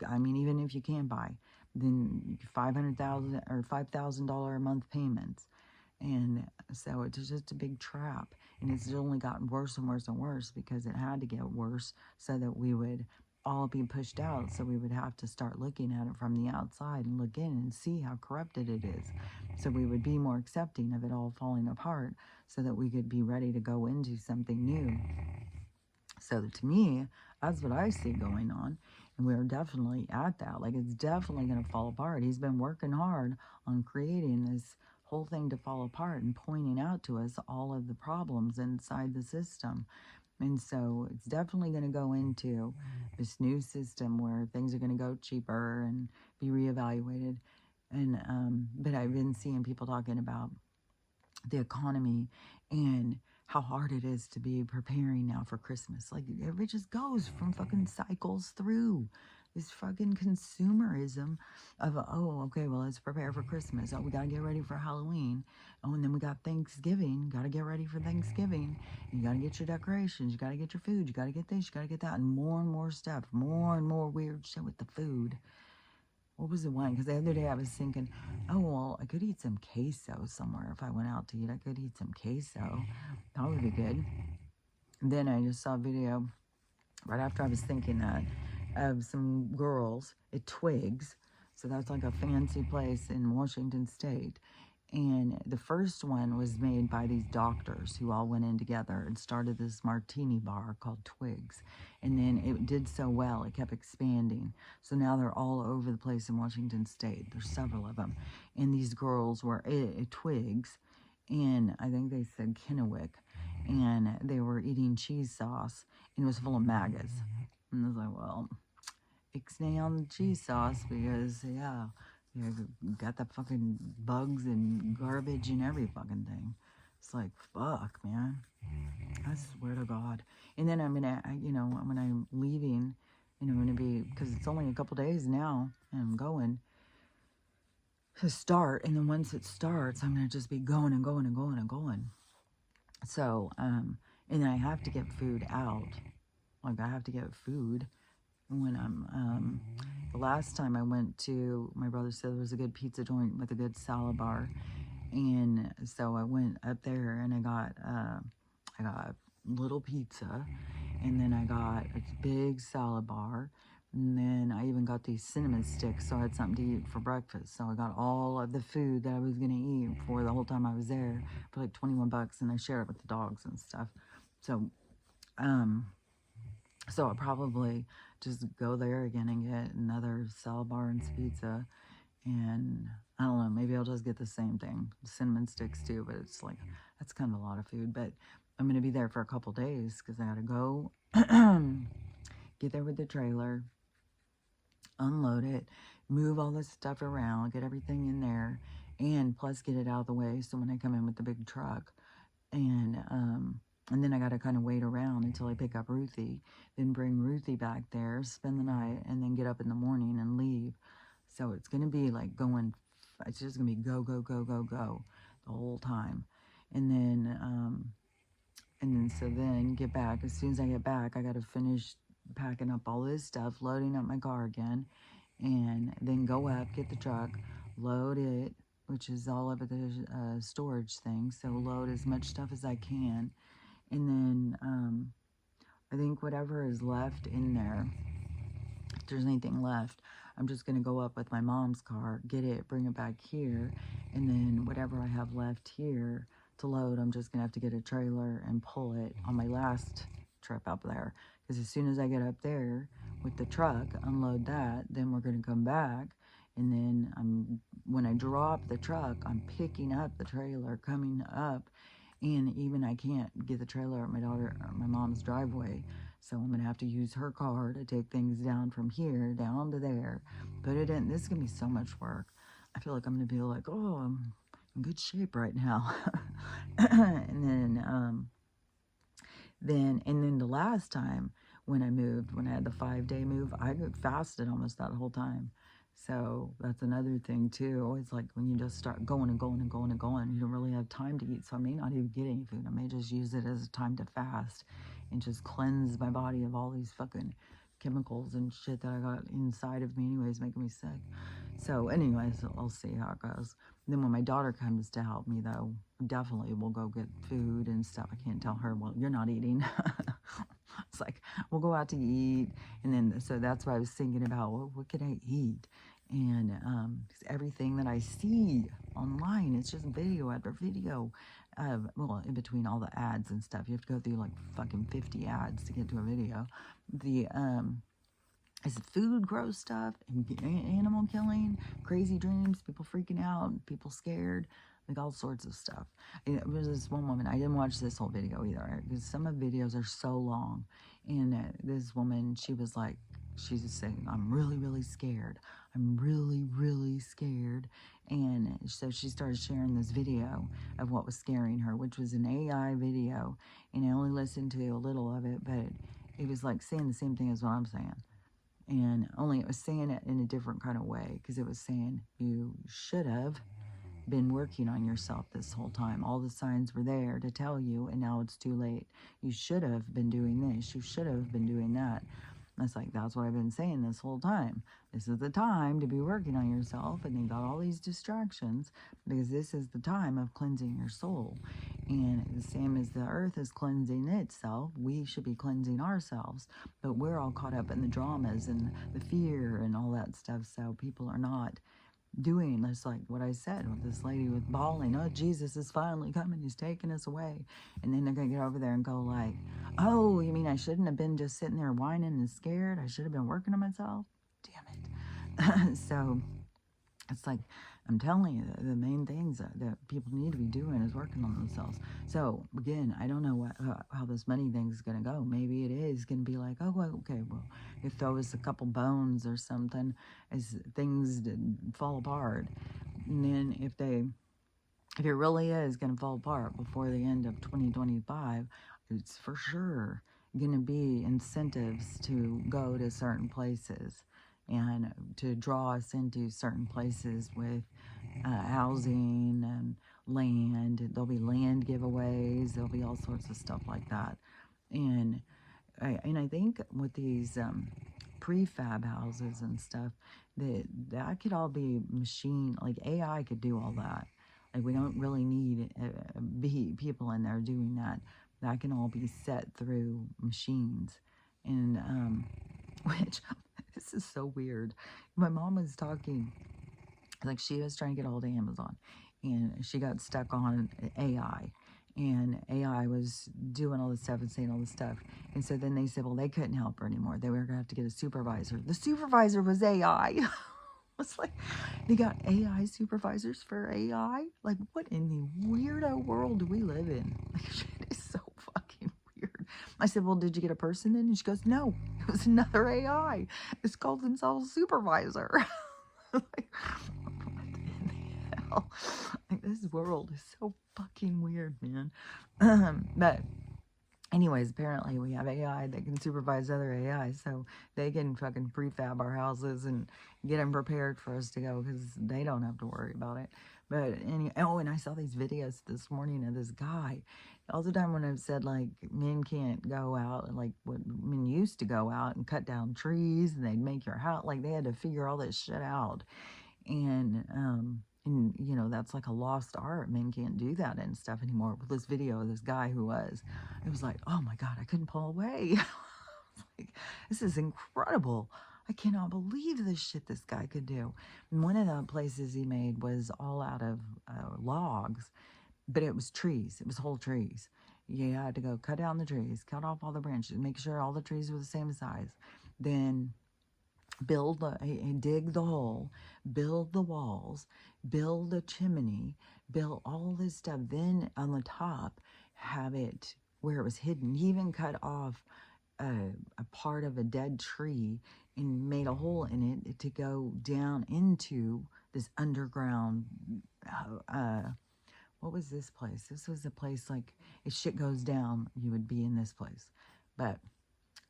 I mean, even if you can buy, then $500,000 or $5,000 a month payments. And so it's just a big trap. And it's only gotten worse and worse and worse because it had to get worse so that we would all be pushed out. So we would have to start looking at it from the outside and look in and see how corrupted it is. So we would be more accepting of it all falling apart so that we could be ready to go into something new. So to me, that's what I see going on. And we're definitely at that. Like, it's definitely going to fall apart. He's been working hard on creating this whole thing to fall apart and pointing out to us all of the problems inside the system. And so it's definitely going to go into this new system where things are going to go cheaper and be reevaluated. And but I've been seeing people talking about the economy and how hard it is to be preparing now for Christmas. Like, it just goes from fucking cycles through this fucking consumerism of, oh, okay, well, let's prepare for Christmas. Oh, we got to get ready for Halloween. Oh, and then we got Thanksgiving. Got to get ready for Thanksgiving. You got to get your decorations. You got to get your food. You got to get this. You got to get that. And more stuff. More and more weird shit with the food. What was the one? Because the other day I was thinking, oh, well, I could eat some queso somewhere. If I went out to eat, I could eat some queso. That would be good. And then I just saw a video right after I was thinking that of some girls at Twigs. So that's like a fancy place in Washington State. And the first one was made by these doctors who all went in together and started this martini bar called Twigs. And then it did so well, it kept expanding. So now they're all over the place in Washington State. There's several of them. And these girls were at Twigs, and I think they said Kennewick. And they were eating cheese sauce, and it was full of maggots. And I was like, well, ixnay on the cheese sauce because, yeah, you got the fucking bugs and garbage and every fucking thing. It's like, fuck, man. I swear to God. And then I'm gonna, when I'm leaving, I'm gonna be, because it's only a couple days now, and I'm going to start. And then once it starts, I'm gonna just be going and going and going and going. So, and then I have to get food out. Like, I have to get food when I'm, the last time I went to, my brother said there was a good pizza joint with a good salad bar. And so I went up there and I got little pizza, and then I got a big salad bar, and then I even got these cinnamon sticks, so I had something to eat for breakfast. So I got all of the food that I was gonna eat for the whole time I was there for like $21, and I shared it with the dogs and stuff. So So I'll probably just go there again and get another salad bar and pizza. And I don't know, maybe I'll just get the same thing, cinnamon sticks too, but it's like, that's kind of a lot of food. But I'm going to be there for a couple days because I got to go get there with the trailer, unload it, move all this stuff around, get everything in there, and plus get it out of the way so when I come in with the big truck, and then I got to kind of wait around until I pick up Ruthie, then bring Ruthie back there, spend the night, and then get up in the morning and leave. So it's going to be like going, it's just going to be go, go, go, go, go the whole time. And then so then get back. As soon as I get back, I got to finish packing up all this stuff, loading up my car again, and then go up, get the truck, load it, which is all of the storage thing. So load as much stuff as I can, and then I think whatever is left in there, if there's anything left, I'm just going to go up with my mom's car, get it, bring it back here, and then whatever I have left here to load, I'm just going to have to get a trailer and pull it on my last trip up there. Because as soon as I get up there with the truck, unload that, then we're going to come back. And then when I drop the truck, I'm picking up the trailer coming up, and even I can't get the trailer at my mom's driveway. So I'm going to have to use her car to take things down from here, down to there, put it in. This is going to be so much work. I feel like I'm going to be like, oh, I'm in good shape right now. And then the last time when I moved, when I had the 5-day move, I fasted almost that whole time. So that's another thing too. It's like when you just start going and going and going and going, you don't really have time to eat. So I may not even get any food. I may just use it as a time to fast and just cleanse my body of all these fucking chemicals and shit that I got inside of me anyways, making me sick. So anyways, I'll see how it goes. And then when my daughter comes to help me though, definitely we'll go get food and stuff. I can't tell her, well, you're not eating. It's like, we'll go out to eat. And then, so that's what I was thinking about. Well, what could I eat? And everything that I see online, it's just video after video. Well, in between all the ads and stuff, you have to go through like fucking 50 ads to get to a video. Is food, gross stuff, animal killing, crazy dreams, people freaking out, people scared, like all sorts of stuff. It was this one woman, I didn't watch this whole video either, because some of the videos are so long. And this woman, she was like, she's just saying, I'm really, really scared. I'm really, really scared. And so she started sharing this video of what was scaring her, which was an AI video. And I only listened to a little of it, but it was like saying the same thing as what I'm saying. And only it was saying it in a different kind of way, because it was saying you should have been working on yourself this whole time. All the signs were there to tell you, and now it's too late. You should have been doing this. You should have been doing that. And it's like, that's what I've been saying this whole time. This is the time to be working on yourself, and you got all these distractions because this is the time of cleansing your soul. And the same as the earth is cleansing itself, we should be cleansing ourselves. But we're all caught up in the dramas and the fear and all that stuff. So people are not doing this, like what I said with this lady with bawling, oh, Jesus is finally coming, he's taking us away. And then they're gonna get over there and go like, oh, you mean I shouldn't have been just sitting there whining and scared? I should have been working on myself? Damn it. So it's like, I'm telling you, the main things that people need to be doing is working on themselves. So again, I don't know how this money thing is going to go. Maybe it is going to be like, oh, well, okay, well, you throw us a couple bones or something as things fall apart. And then if it really is going to fall apart before the end of 2025, it's for sure going to be incentives to go to certain places and to draw us into certain places with housing and land. There'll be land giveaways. There'll be all sorts of stuff like that. And I think with these prefab houses and stuff, that could all be machine, like AI could do all that. Like we don't really need people in there doing that. That can all be set through machines. And which this is so weird. My mom was talking, like she was trying to get a hold of Amazon, and she got stuck on AI. and AI was doing all this stuff and saying all this stuff. And so then they said, well, they couldn't help her anymore. They were going to have to get a supervisor. The supervisor was AI. It's like, they got AI supervisors for AI? Like, what in the weirdo world do we live in? Like, shit is so fucking weird. I said, well, did you get a person in? And she goes, no, it was another AI. It's called themselves supervisor. Like, what in the hell? Like, this world is so fucking weird, man. But anyways, apparently we have AI that can supervise other AI, so they can fucking prefab our houses and get them prepared for us to go because they don't have to worry about it. But anyway, oh, and I saw these videos this morning of this guy. All the time when I've said, like, men can't go out, and like what men used to go out and cut down trees and they'd make your house, like they had to figure all this shit out. And you know, that's like a lost art. Men can't do that and stuff anymore. With this video of this guy who was, it was like, oh my God, I couldn't pull away. Like, this is incredible. I cannot believe this shit this guy could do. And one of the places he made was all out of logs, but it was trees. It was whole trees. You had to go cut down the trees, cut off all the branches, make sure all the trees were the same size. Then dig the hole, build the walls, build a chimney, build all this stuff. Then on the top, have it where it was hidden. He even cut off a part of a dead tree and made a hole in it to go down into this underground. What was this place? This was a place like if shit goes down, you would be in this place. But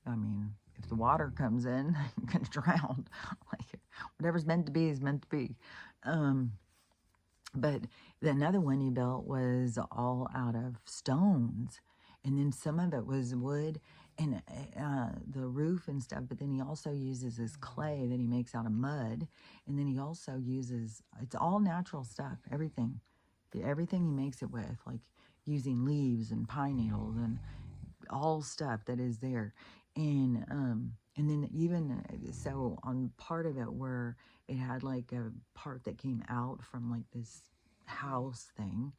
I mean, if the water comes in, you're going to drown. Like, whatever's meant to be is meant to be. But another one he built was all out of stones. And then some of it was wood and the roof and stuff. But then he also uses this clay that he makes out of mud. And then he also uses, it's all natural stuff, everything. Everything he makes it with, like using leaves and pine needles and all stuff that is there. And then even so on part of it where it had like a part that came out from like this house thing,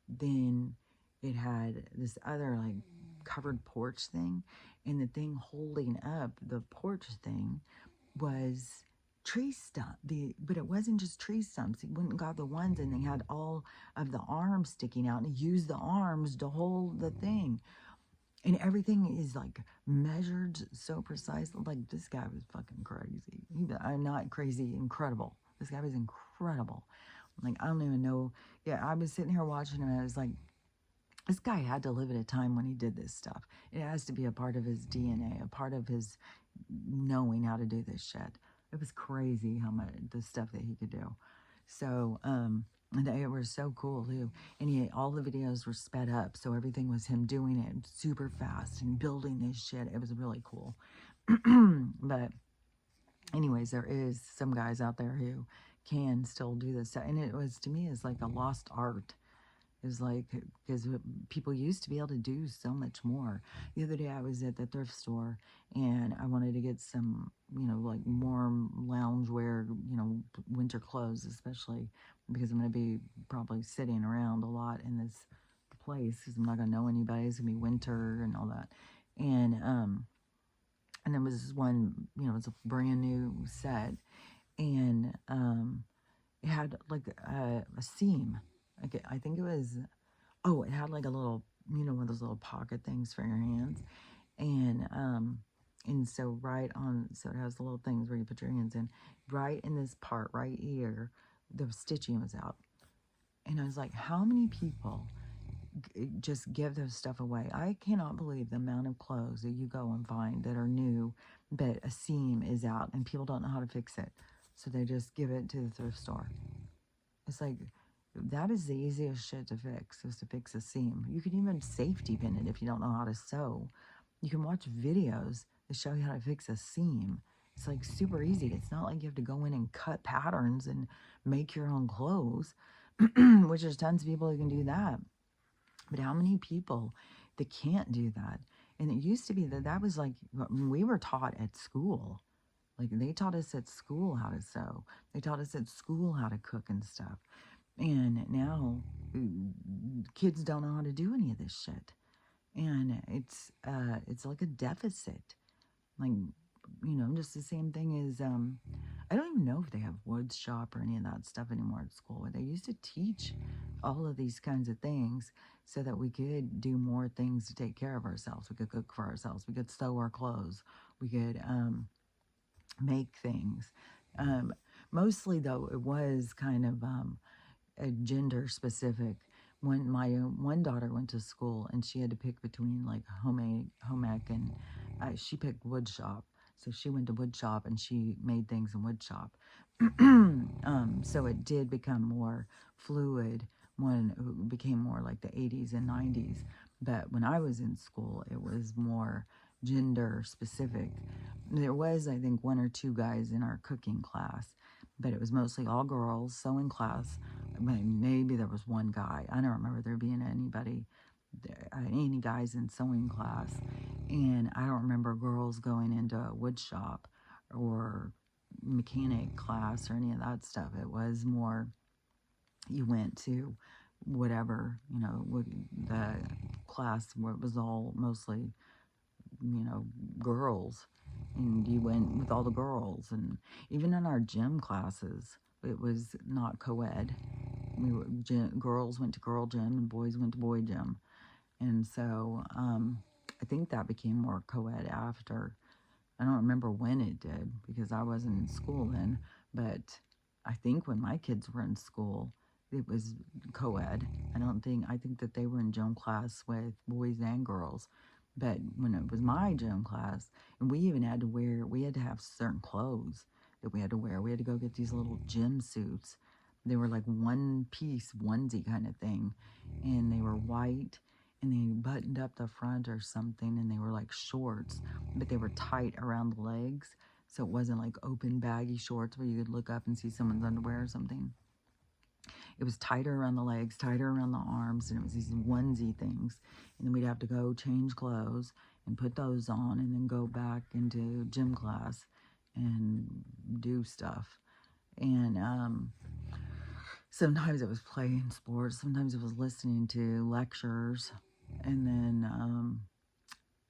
then it had this other like covered porch thing, and the thing holding up the porch thing was tree stump. But it wasn't just tree stumps. He went and got the ones and they had all of the arms sticking out, and he used the arms to hold the thing. And everything is like measured so precise. Like, this guy was fucking crazy. I'm not crazy, incredible. This guy was incredible. Like, I don't even know. Yeah, I was sitting here watching him and I was like, this guy had to live at a time when he did this stuff. It has to be a part of his DNA, a part of his knowing how to do this shit. It was crazy how much the stuff that he could do. So, and they were so cool too. And all the videos were sped up, so everything was him doing it super fast and building this shit. It was really cool. But anyways, there is some guys out there who can still do this stuff. And it was, to me, it's like a lost art. It was like, because people used to be able to do so much more. The other day I was at the thrift store and I wanted to get some, you know, like warm loungewear, you know, winter clothes, especially because I'm going to be probably sitting around a lot in this place because I'm not going to know anybody. It's going to be winter and all that. And there was this one, you know, it's a brand new set, and it had like a seam. Like, I think it was, oh, it had like a little, you know, one of those little pocket things for your hands. And so right on, so it has the little things where you put your hands in. Right in this part right here, the stitching was out. And I was like, how many people just give their stuff away? I cannot believe the amount of clothes that you go and find that are new, but a seam is out and people don't know how to fix it. So they just give it to the thrift store. It's like, that is the easiest shit to fix, is to fix a seam. You can even safety pin it if you don't know how to sew. You can watch videos that show you how to fix a seam. It's like super easy. It's not like you have to go in and cut patterns and make your own clothes, which there's tons of people who can do that. But how many people that can't do that? And it used to be that that was like, we were taught at school. Like, they taught us at school how to sew. They taught us at school how to cook and stuff. And now kids don't know how to do any of this shit. And it's like a deficit. Like, just the same thing as, I don't even know if they have wood shop or any of that stuff anymore at school. They used to teach all of these kinds of things so that we could do more things to take care of ourselves. We could cook for ourselves. We could sew our clothes. We could make things. Um, Mostly, though, it was kind of gender specific. When my one daughter went to school and she had to pick between like home ec, and she picked wood shop. So she went to wood shop and she made things in wood shop. So it did become more fluid when it became more like the 80s and 90s. But when I was in school, it was more gender specific. There was, I think, one or two guys in our cooking class, but it was mostly all girls. Sewing class, maybe there was one guy. I don't remember there being any guys in sewing class. And I don't remember girls going into a wood shop or mechanic class or any of that stuff. It was more, you went to whatever, the class where it was all mostly, girls, and you went with all the girls. And even in our gym classes, it was not co-ed. Girls went to girl gym and boys went to boy gym. And so I think that became more co-ed after. I don't remember when it did because I wasn't in school then, but I think when my kids were in school, it was co-ed. I think that they were in gym class with boys and girls. But when it was my gym class, and we had to have certain clothes that we had to wear. We had to go get these little gym suits. They were like one piece onesie kind of thing, and they were white, and they buttoned up the front or something, and they were like shorts, but they were tight around the legs, so it wasn't like open baggy shorts where you could look up and see someone's underwear or something. It was tighter around the legs, tighter around the arms, and it was these onesie things. And then we'd have to go change clothes and put those on, and then go back into gym class and do stuff. And sometimes it was playing sports, sometimes it was listening to lectures, and then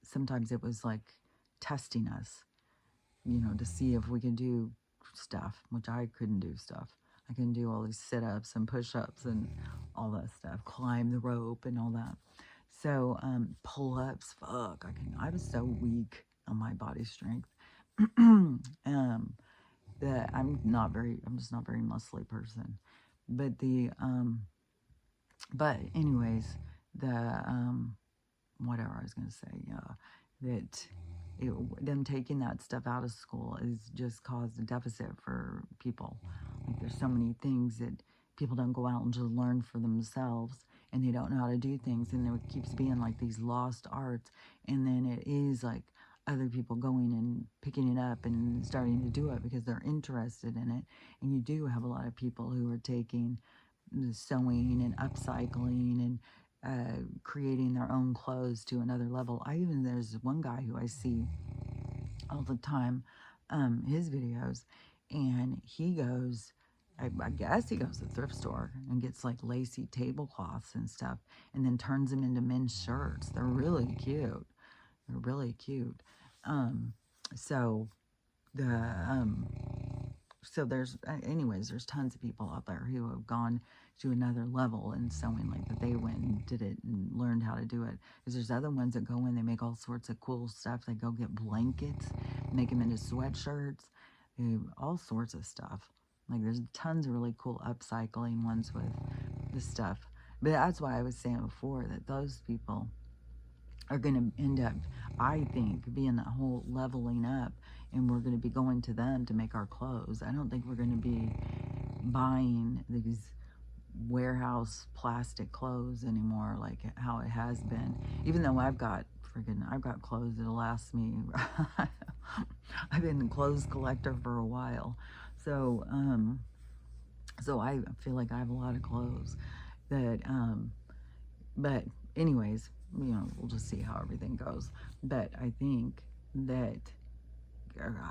sometimes it was like testing us, to see if we could do stuff, which I couldn't do stuff. I couldn't do all these sit-ups and push-ups and all that stuff, climb the rope and all that. So pull-ups, fuck, I was so weak on my body strength. That I'm just not very muscly person. But but anyways, the whatever I was gonna say, that them taking that stuff out of school has just caused a deficit for people. Like, there's so many things that people don't go out and just learn for themselves, and they don't know how to do things, and there keeps being like these lost arts, and then it is like other people going and picking it up and starting to do it because they're interested in it. And you do have a lot of people who are taking the sewing and upcycling and creating their own clothes to another level. There's one guy who I see all the time, his videos, and he goes, I guess he goes to the thrift store and gets like lacy tablecloths and stuff, and then turns them into men's shirts. They're really cute. They're really cute. So the so there's tons of people out there who have gone to another level in sewing, like that they went and did it and learned how to do it. Because there's other ones that go in, they make all sorts of cool stuff. They go get blankets, make them into sweatshirts, all sorts of stuff. Like, there's tons of really cool upcycling ones with this stuff. But that's why I was saying before that those people are going to end up, I think, being that whole leveling up, and we're going to be going to them to make our clothes. I don't think we're going to be buying these warehouse plastic clothes anymore like how it has been. Even though I've got clothes that'll last me. I've been a clothes collector for a while, so I feel like I have a lot of clothes that but anyways, we'll just see how everything goes. But I think that,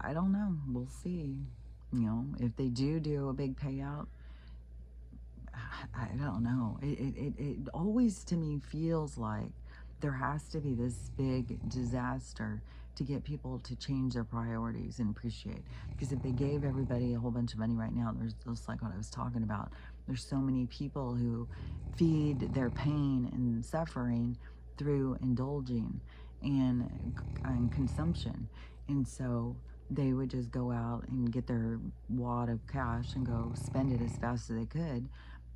I don't know, we'll see. If they do a big payout, I don't know. It always to me feels like there has to be this big disaster to get people to change their priorities and appreciate. Because if they gave everybody a whole bunch of money right now, there's just like what I was talking about. There's so many people who feed their pain and suffering through indulging and consumption. And so they would just go out and get their wad of cash and go spend it as fast as they could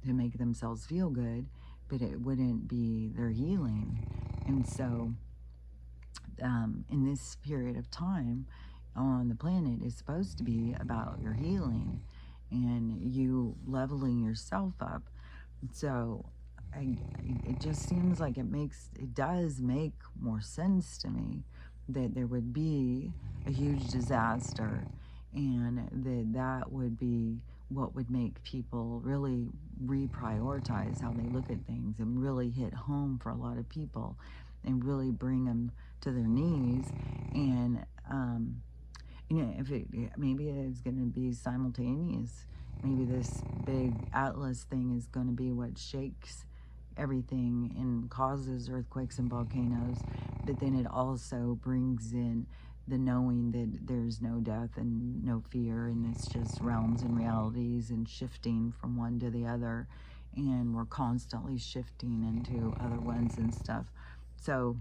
to make themselves feel good, but it wouldn't be their healing. And so, in this period of time on the planet is supposed to be about your healing and you leveling yourself up. So, it just seems like it does make more sense to me that there would be a huge disaster and that would be what would make people really reprioritize how they look at things and really hit home for a lot of people and really bring them to their knees. And if maybe it's going to be simultaneous. Maybe this big atlas thing is going to be what shakes everything and causes earthquakes and volcanoes, but then it also brings in the knowing that there's no death and no fear, and it's just realms and realities and shifting from one to the other, and we're constantly shifting into other ones and stuff. So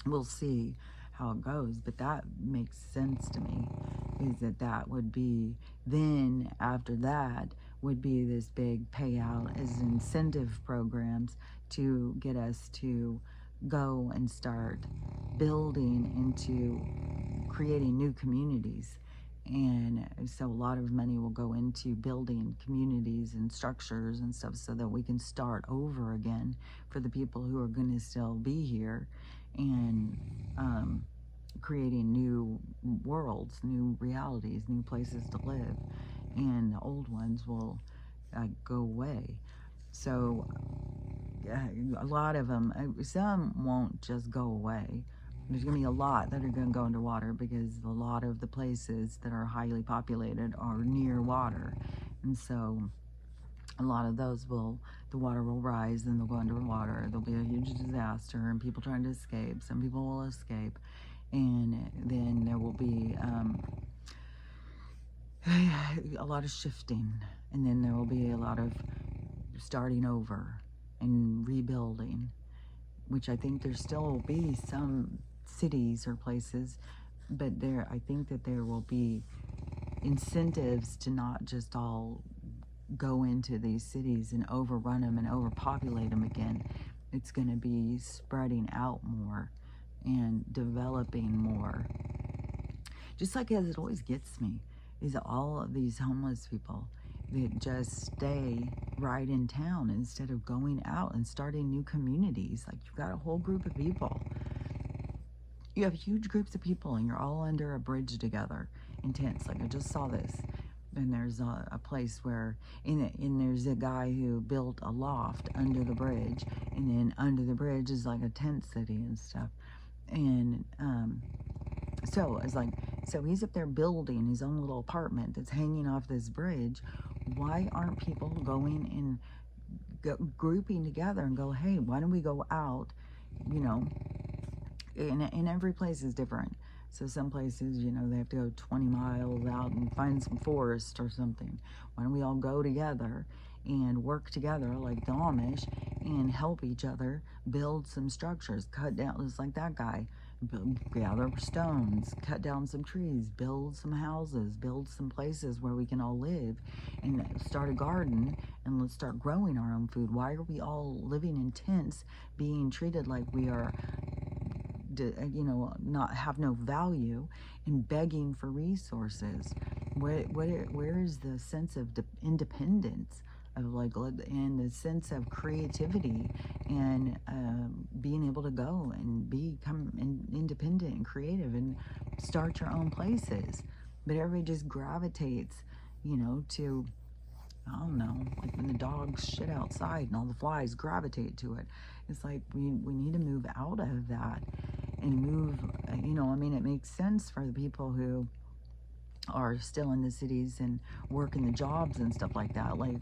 we'll see how it goes, but that makes sense to me, is that would be, then after that would be this big payout as incentive programs to get us to go and start building into creating new communities. And so a lot of money will go into building communities and structures and stuff so that we can start over again for the people who are going to still be here, and creating new worlds, new realities, new places to live, and the old ones will go away. So a lot of them, some won't just go away. There's going to be a lot that are going to go underwater because a lot of the places that are highly populated are near water. And so a lot of those the water will rise and they'll go underwater. There'll be a huge disaster and people trying to escape. Some people will escape. And then there will be a lot of shifting. And then there will be a lot of starting over and rebuilding, which I think there still will be some cities or places, but I think that there will be incentives to not just all go into these cities and overrun them and overpopulate them again. It's going to be spreading out more and developing more. Just like as it always gets me, is all of these homeless people that just stay right in town instead of going out and starting new communities. Like, you've got a whole group of people. You have huge groups of people and you're all under a bridge together in tents. Like, I just saw this. And there's a place where, and there's a guy who built a loft under the bridge, and then under the bridge is like a tent city and stuff. And so it's like, so he's up there building his own little apartment that's hanging off this bridge. Why aren't people going and grouping together and go, hey, why don't we go out? And every place is different. So some places, they have to go 20 miles out and find some forest or something. Why don't we all go together and work together like the Amish and help each other build some structures, cut down, just like that guy, gather stones, cut down some trees, build some houses, build some places where we can all live, and start a garden, and let's start growing our own food. Why are we all living in tents, being treated like we are not have no value, and begging for resources? Where is the sense of independence, of and the sense of creativity, and being able to go and become independent and creative and start your own places? But everybody just gravitates, to, I don't know, like when the dogs shit outside and all the flies gravitate to it. It's like we need to move out of that and move, it makes sense for the people who are still in the cities and working the jobs and stuff like that. Like,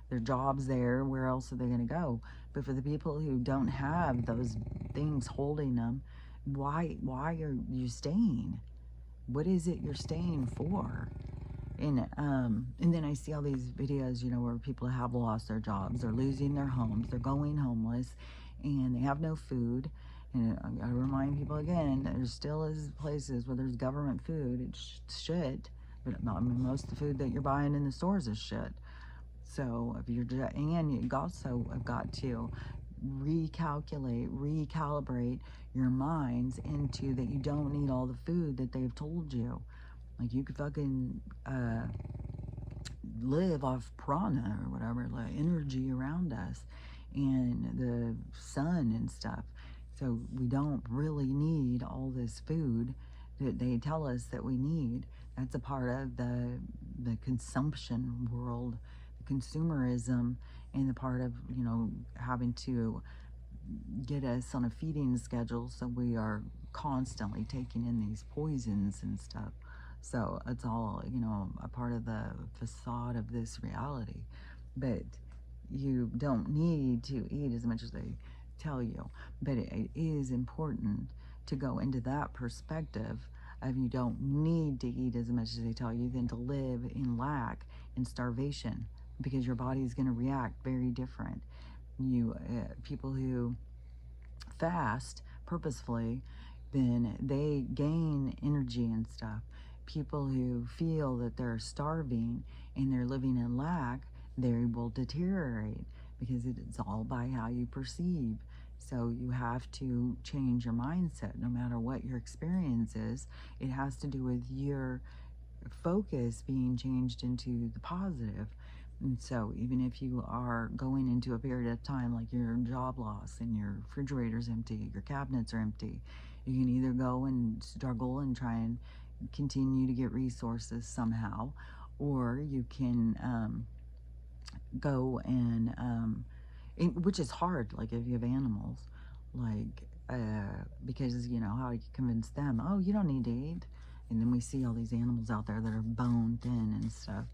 their jobs there, where else are they going to go? But for the people who don't have those things holding them, why are you staying? What is it you're staying for? And then I see all these videos, where people have lost their jobs, they're losing their homes, they're going homeless, and they have no food. And I gotta remind people again, there still is places where there's government food. It's shit, but I mean, most of the food that you're buying in the stores is shit. So if you're, and you also have got to recalibrate your minds into that you don't need all the food that they've told you. Like, you could fucking live off prana or whatever, like energy around us and the sun and stuff. So we don't really need all this food that they tell us that we need. That's a part of the consumption world, the consumerism, and the part of, having to get us on a feeding schedule, so we are constantly taking in these poisons and stuff. So it's all, a part of the facade of this reality. But you don't need to eat as much as they tell you. But it is important to go into that perspective of, you don't need to eat as much as they tell you than to live in lack and starvation, because your body is going to react very different. People who fast purposefully, then they gain energy and stuff. People who feel that they're starving and they're living in lack, they will deteriorate, because it's all by how you perceive. So you have to change your mindset no matter what your experience is. It has to do with your focus being changed into the positive. And so even if you are going into a period of time like your job loss and your refrigerator's empty, your cabinets are empty, you can either go and struggle and try and continue to get resources somehow, or you can go and, which is hard, like if you have animals, like, because, how do you convince them, oh, you don't need to eat? And then we see all these animals out there that are bone thin and stuff.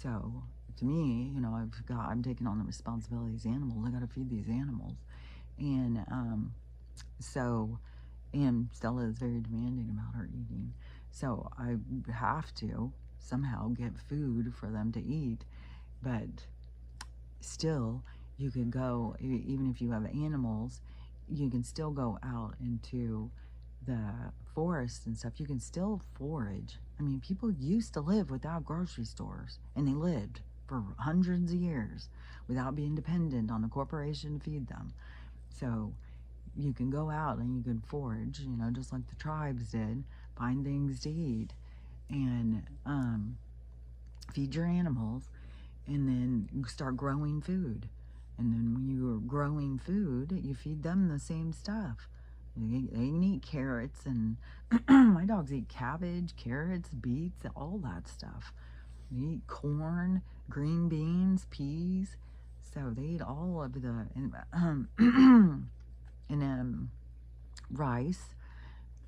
So to me, I'm taking on the responsibility of these animals. I got to feed these animals. And so, and Stella is very demanding about her eating. So I have to somehow get food for them to eat. But still, you can go, even if you have animals, you can still go out into the forest and stuff. You can still forage. I mean, people used to live without grocery stores, and they lived for hundreds of years without being dependent on a corporation to feed them. So you can go out and you can forage, just like the tribes did, find things to eat, and feed your animals, and then start growing food. And then when you're growing food, you feed them the same stuff. They can eat carrots, and my dogs eat cabbage, carrots, beets, all that stuff. They eat corn, green beans, peas. So they eat all of the, and rice,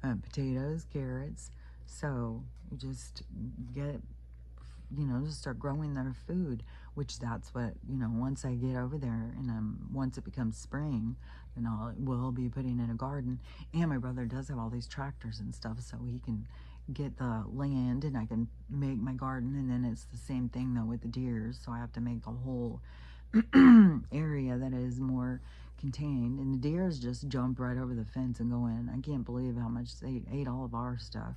potatoes, carrots. So you just get, just start growing their food, which that's what, once I get over there, and once it becomes spring, then we'll be putting in a garden. And my brother does have all these tractors and stuff, so he can get the land and I can make my garden. And then it's the same thing though with the deers, so I have to make a whole area that is more contained, and the deers just jump right over the fence and go in. I can't believe how much they ate all of our stuff,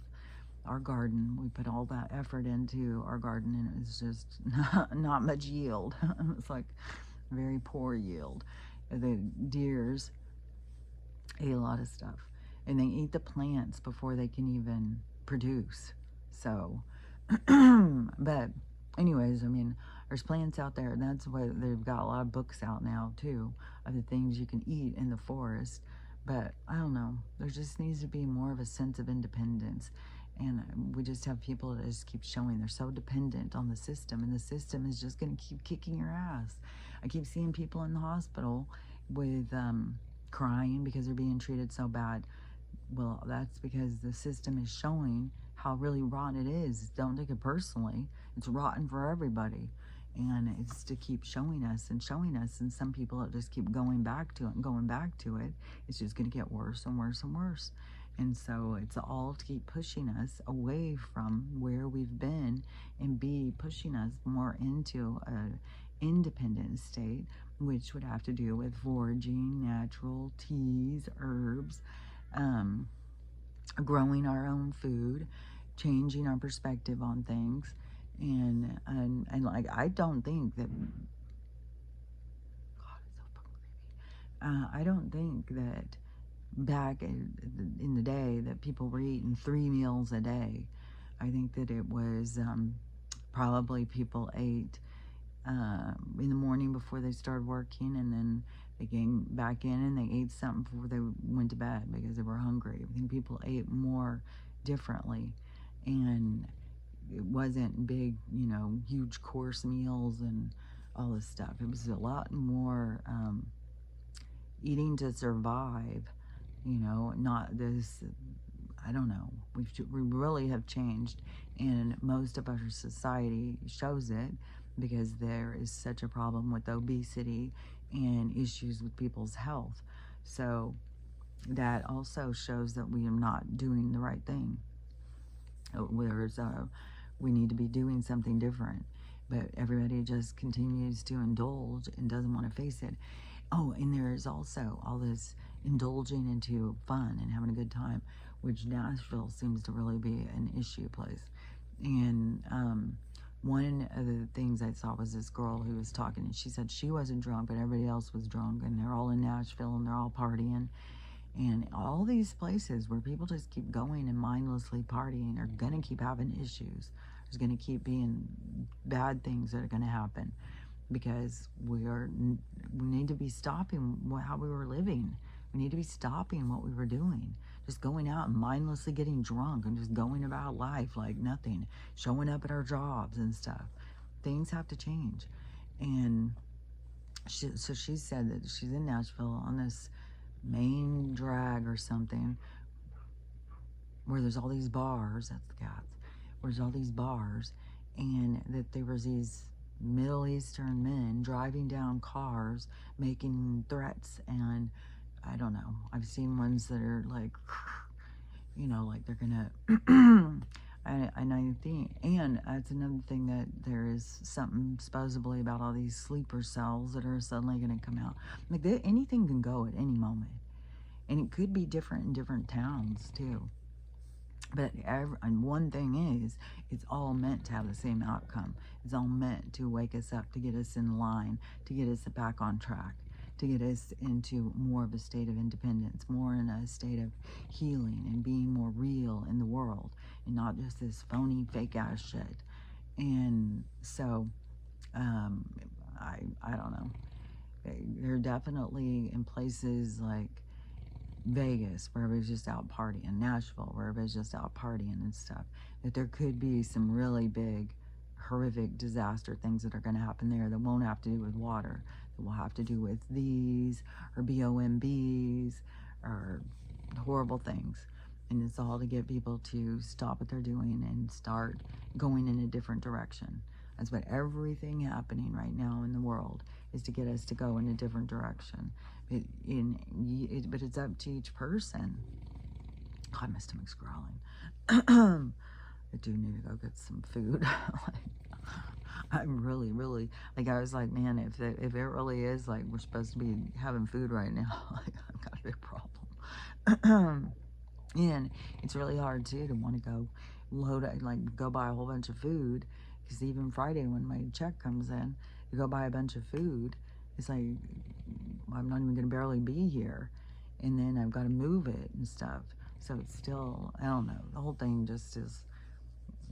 our garden. We put all that effort into our garden, and it was just not much yield. It's like very poor yield. The deers ate a lot of stuff, and they eat the plants before they can even produce. So, but anyways, I mean, there's plants out there, and that's why they've got a lot of books out now too of the things you can eat in the forest. But I don't know, there just needs to be more of a sense of independence. And we just have people that just keep showing they're so dependent on the system, and the system is just going to keep kicking your ass. I keep seeing people in the hospital with crying because they're being treated so bad. Well, that's because the system is showing how really rotten it is. Don't take it personally. It's rotten for everybody. And it's to keep showing us and showing us. And some people just keep going back to it and going back to it. It's just going to get worse and worse and worse. And so it's all to keep pushing us away from where we've been and be pushing us more into a independent state, which would have to do with foraging, natural teas, herbs, growing our own food, changing our perspective on things. And like, I don't think that, God, it's so fucking creepy. I don't think that back in the day that people were eating 3 meals a day. I think that it was probably people ate in the morning before they started working, and then they came back in and they ate something before they went to bed because they were hungry. I think people ate more differently, and it wasn't big, huge course meals and all this stuff. It was a lot more eating to survive, not this, I don't know. We really have changed, and most of our society shows it because there is such a problem with obesity and issues with people's health. So that also shows that we are not doing the right thing. We need to be doing something different, but everybody just continues to indulge and doesn't want to face it. Oh, and there is also all this indulging into fun and having a good time, which Nashville seems to really be an issue place. And one of the things I saw was this girl who was talking, and she said she wasn't drunk, but everybody else was drunk, and they're all in Nashville, and they're all partying. And all these places where people just keep going and mindlessly partying are going to keep having issues. There's going to keep being bad things that are going to happen, because we need to be stopping how we were living. We need to be stopping what we were doing. Just going out and mindlessly getting drunk and just going about life like nothing, showing up at our jobs and stuff. Things have to change. And so she said that she's in Nashville on this main drag or something where there's all these bars, that's the cats, where there's all these bars, and that there was these Middle Eastern men driving down cars making threats. And I don't know, I've seen ones that are like, like they're gonna and I think, and that's another thing, that there is something supposedly about all these sleeper cells that are suddenly going to come out. Like, anything can go at any moment, and it could be different in different towns too. But and one thing is, it's all meant to have the same outcome. It's all meant to wake us up, to get us in line, to get us back on track, to get us into more of a state of independence, more in a state of healing and being more real in the world, and not just this phony, fake-ass shit. And so, I don't know. They're definitely in places like Vegas, where everybody's just out partying, Nashville, where everybody's just out partying and stuff, that there could be some really big, horrific disaster things that are going to happen there that won't have to do with water, that will have to do with these, or BOMBs, or horrible things. And it's all to get people to stop what they're doing and start going in a different direction. That's what everything happening right now in the world is, to get us to go in a different direction. But it's up to each person. God, my stomach's growling. I do need to go get some food. I'm really, really, I was like, man, if it really is like we're supposed to be having food right now, I've got a big problem. And it's really hard too to want to go go buy a whole bunch of food, because even Friday when my check comes in, to go buy a bunch of food, it's like, I'm not even going to barely be here, and then I've got to move it and stuff. So it's still, I don't know, the whole thing just is,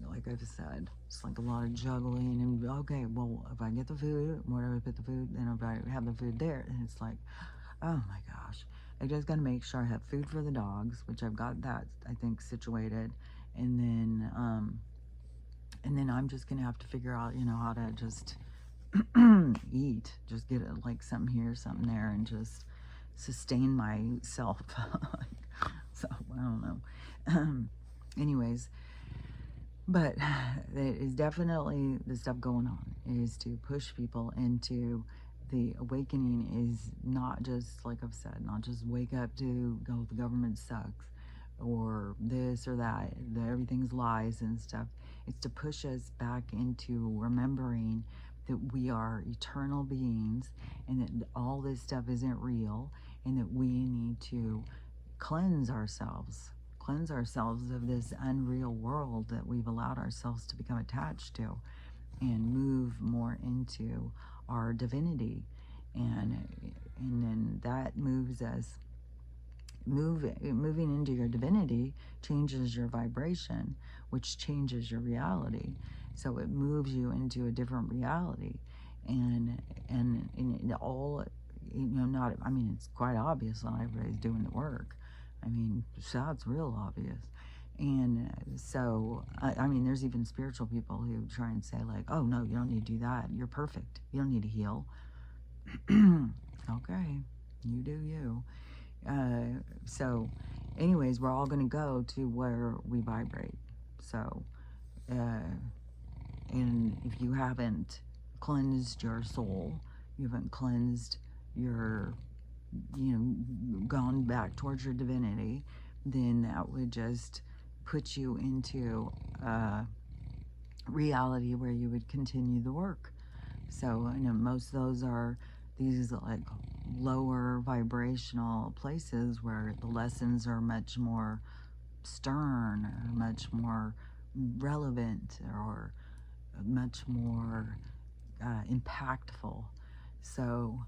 like I've said, it's like a lot of juggling. And okay, well, if I get the food, where do I put the food? Then if I have the food there, and it's like, oh my gosh. I just got to make sure I have food for the dogs, which I've got that, I think, situated. And then I'm just going to have to figure out, how to just eat. Just get like something here, something there, and just sustain myself. So, I don't know. Anyways, But it is definitely the stuff going on is to push people into the awakening is not just, like I've said, not just wake up to go, the government sucks or this or that, everything's lies and stuff. It's to push us back into remembering that we are eternal beings and that all this stuff isn't real and that we need to cleanse ourselves of this unreal world that we've allowed ourselves to become attached to and move more into our divinity. And then that moves us moving into your divinity changes your vibration, which changes your reality. So it moves you into a different reality. And all, not, I mean, it's quite obvious not everybody's doing the work. I mean, that's real obvious. And so, I mean, there's even spiritual people who try and say, like, oh, no, you don't need to do that. You're perfect. You don't need to heal. Okay, you do you. So, anyways, we're all going to go to where we vibrate. So, and if you haven't cleansed your soul, you haven't cleansed your, gone back towards your divinity, then that would just put you into a reality where you would continue the work. So, most of those are these like lower vibrational places where the lessons are much more stern or much more relevant or much more impactful. So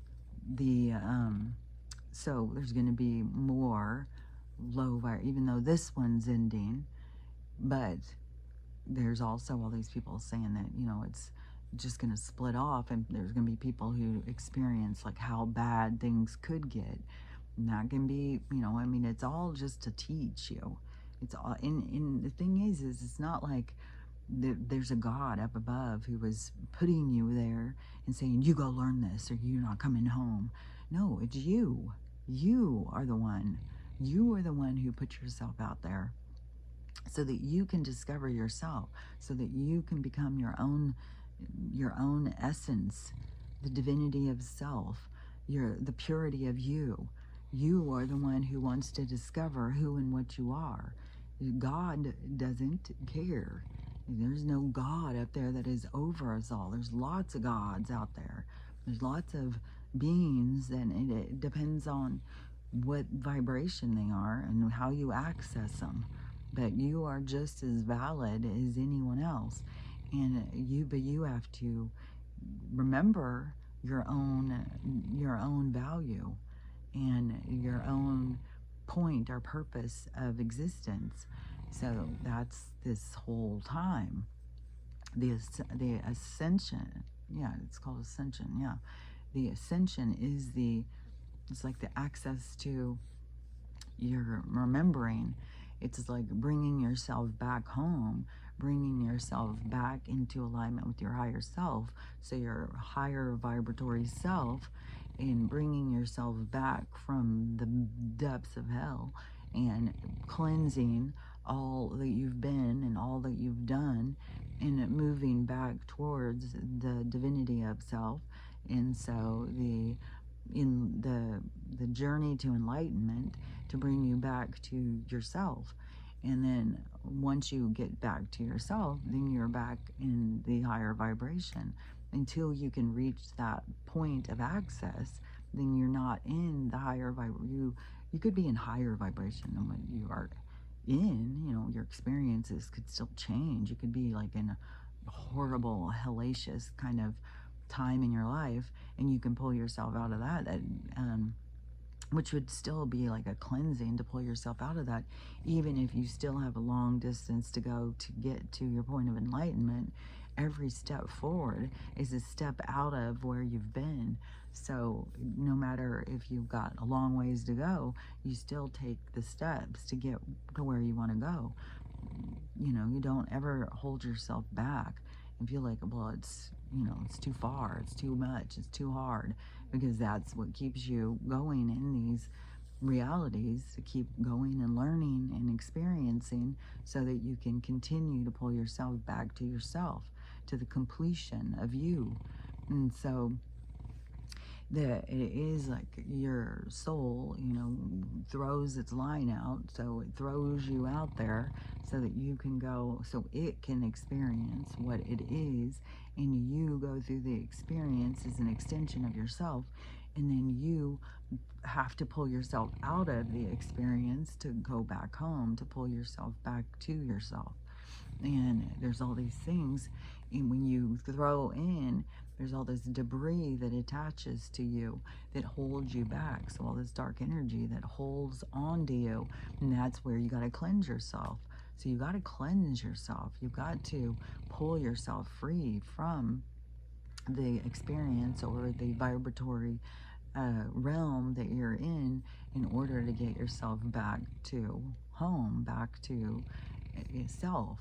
so there's going to be more even though this one's ending, but there's also all these people saying that, it's just going to split off and there's going to be people who experience like how bad things could get. And that can be, I mean, it's all just to teach you. It's all, and the thing is it's not like there's a God up above who was putting you there and saying, you go learn this or you're not coming home. No, it's you. You are the one. You are the one who put yourself out there so that you can discover yourself, so that you can become your own essence, the divinity of self, the purity of you. You are the one who wants to discover who and what you are. God doesn't care. There's no God up there that is over us all. There's lots of gods out there. There's lots of beings, and it depends on what vibration they are and how you access them. But you are just as valid as anyone else. But you have to remember your own value and your own point or purpose of existence. So that's this whole time. The ascension, yeah, it's called ascension, yeah. The ascension is it's like the access to your remembering. It's like bringing yourself back home, bringing yourself back into alignment with your higher self, so your higher vibratory self, and bringing yourself back from the depths of hell and cleansing all that you've been and all that you've done and moving back towards the divinity of self. And so the journey to enlightenment to bring you back to yourself. And then once you get back to yourself, then you're back in the higher vibration. Until you can reach that point of access, then you're not in the higher vibration. You could be in higher vibration than what you are in. Your experiences could still change. You could be like in a horrible, hellacious kind of time in your life, and you can pull yourself out of that. Which would still be like a cleansing to pull yourself out of that, even if you still have a long distance to go to get to your point of enlightenment. Every step forward is a step out of where you've been. So no matter if you've got a long ways to go, you still take the steps to get to where you want to go. You don't ever hold yourself back and feel like, well, it's too far, it's too much, it's too hard, because that's what keeps you going in these realities to keep going and learning and experiencing so that you can continue to pull yourself back to yourself, to the completion of you. And so that it is like your soul, throws its line out. So it throws you out there so that you can go, so it can experience what it is. And you go through the experience as an extension of yourself. And then you have to pull yourself out of the experience to go back home, to pull yourself back to yourself. And there's all these things, and when you throw in, there's all this debris that attaches to you that holds you back. So all this dark energy that holds on to you, and that's where you got to cleanse yourself. So you got to cleanse yourself. You've got to pull yourself free from the experience or the vibratory realm that you're in order to get yourself back to home, back to self.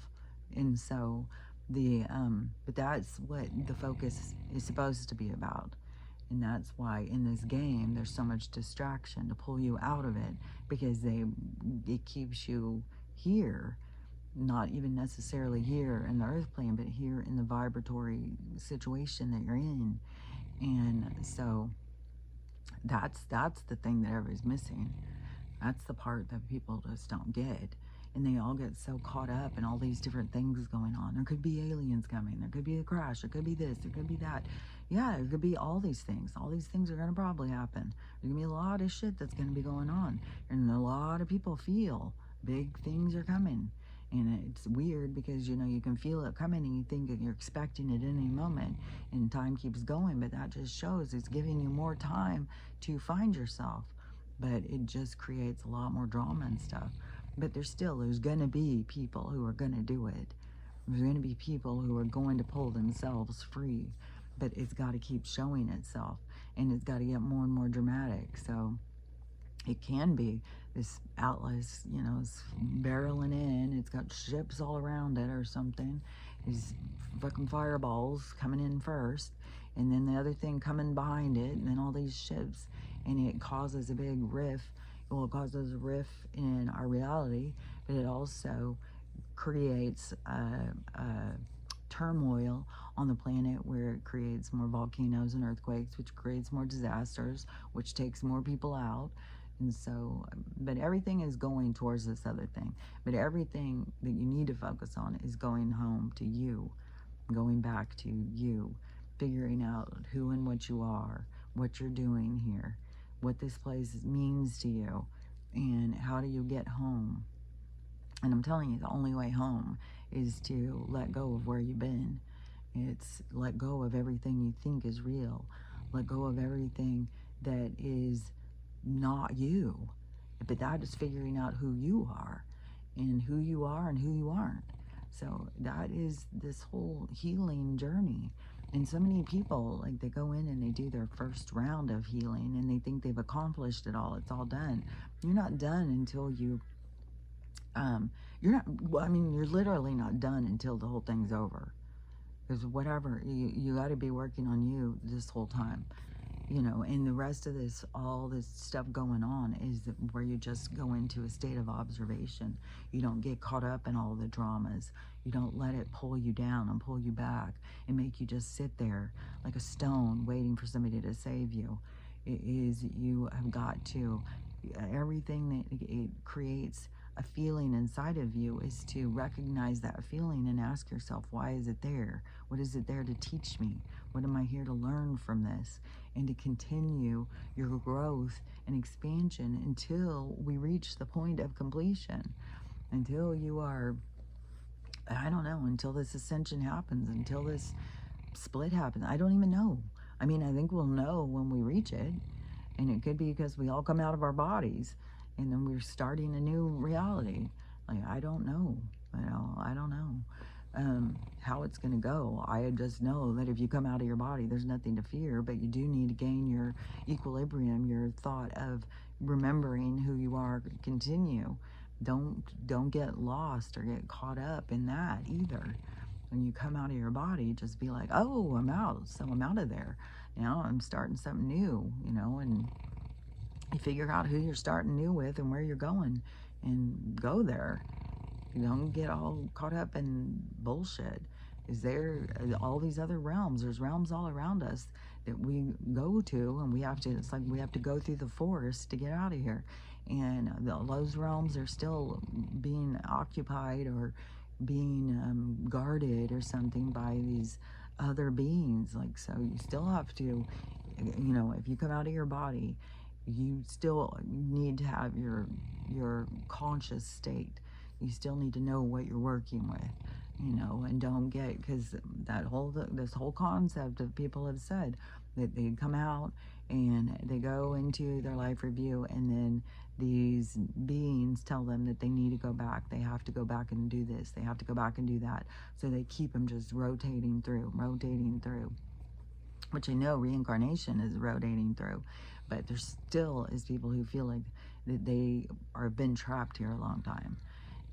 And so but that's what the focus is supposed to be about. And that's why in this game there's so much distraction to pull you out of it, because it keeps you here, not even necessarily here in the earth plane, but here in the vibratory situation that you're in. And so that's the thing that everybody's missing. That's the part that people just don't get. And they all get so caught up in all these different things going on. There could be aliens coming. There could be a crash. There could be this. There could be that. Yeah, there could be all these things. All these things are going to probably happen. There's going to be a lot of shit that's going to be going on. And a lot of people feel big things are coming. And it's weird because, you can feel it coming and you think that you're expecting it any moment. And time keeps going. But that just shows it's giving you more time to find yourself. But it just creates a lot more drama and stuff. But there's going to be people who are going to do it. There's going to be people who are going to pull themselves free. But it's got to keep showing itself. And it's got to get more and more dramatic. So it can be this Atlas, is barreling in. It's got ships all around it or something. These fucking fireballs coming in first. And then the other thing coming behind it. And then all these ships. And it causes a big rift. Well, it causes a rift in our reality, but it also creates turmoil on the planet, where it creates more volcanoes and earthquakes, which creates more disasters, which takes more people out. And so, but everything is going towards this other thing. But everything that you need to focus on is going home to you, going back to you, figuring out who and what you are, what you're doing here, what this place means to you, and how do you get home. And I'm telling you, the only way home is to let go of where you've been. It's let go of everything you think is real. Let go of everything that is not you. But that is figuring out who you are and who you are and who you aren't. So that is this whole healing journey. And so many people, like, they go in and they do their first round of healing and they think they've accomplished it all. It's all done. You're not done until you're literally not done until the whole thing's over. Because whatever, you got to be working on you this whole time. And the rest of this, all this stuff going on is where you just go into a state of observation. You don't get caught up in all the dramas. You don't let it pull you down and pull you back and make you just sit there like a stone waiting for somebody to save you. It is, you have got to, everything that it creates a feeling inside of you is to recognize that feeling and ask yourself, why is it there? What is it there to teach me? What am I here to learn from this? And to continue your growth and expansion until we reach the point of completion, until you are, I don't know, until this ascension happens, until this split happens. I don't even know. I mean, I think we'll know when we reach it. And it could be because we all come out of our bodies and then we're starting a new reality. Like, I don't know. I don't know how it's going to go. I just know that if you come out of your body, there's nothing to fear, but you do need to gain your equilibrium, your thought of remembering who you are. Continue. Don't get lost or get caught up in that either. When you come out of your body, just be like, oh, I'm out. So I'm out of there. Now I'm starting something new, and You figure out who you're starting new with and where you're going, and go there. You don't get all caught up in bullshit. Is there all these other realms? There's realms all around us that we go to, and we have to, it's like we have to go through the forest to get out of here. And those realms are still being occupied or being guarded or something by these other beings. Like, so you still have to, if you come out of your body, you still need to have your conscious state. You still need to know what you're working with, and don't get, because this whole concept of people have said that they come out and they go into their life review, and then these beings tell them that they need to go back. They have to go back and do this. They have to go back and do that. So they keep them just rotating through, which I know reincarnation is rotating through, but there still is people who feel like that they are been trapped here a long time.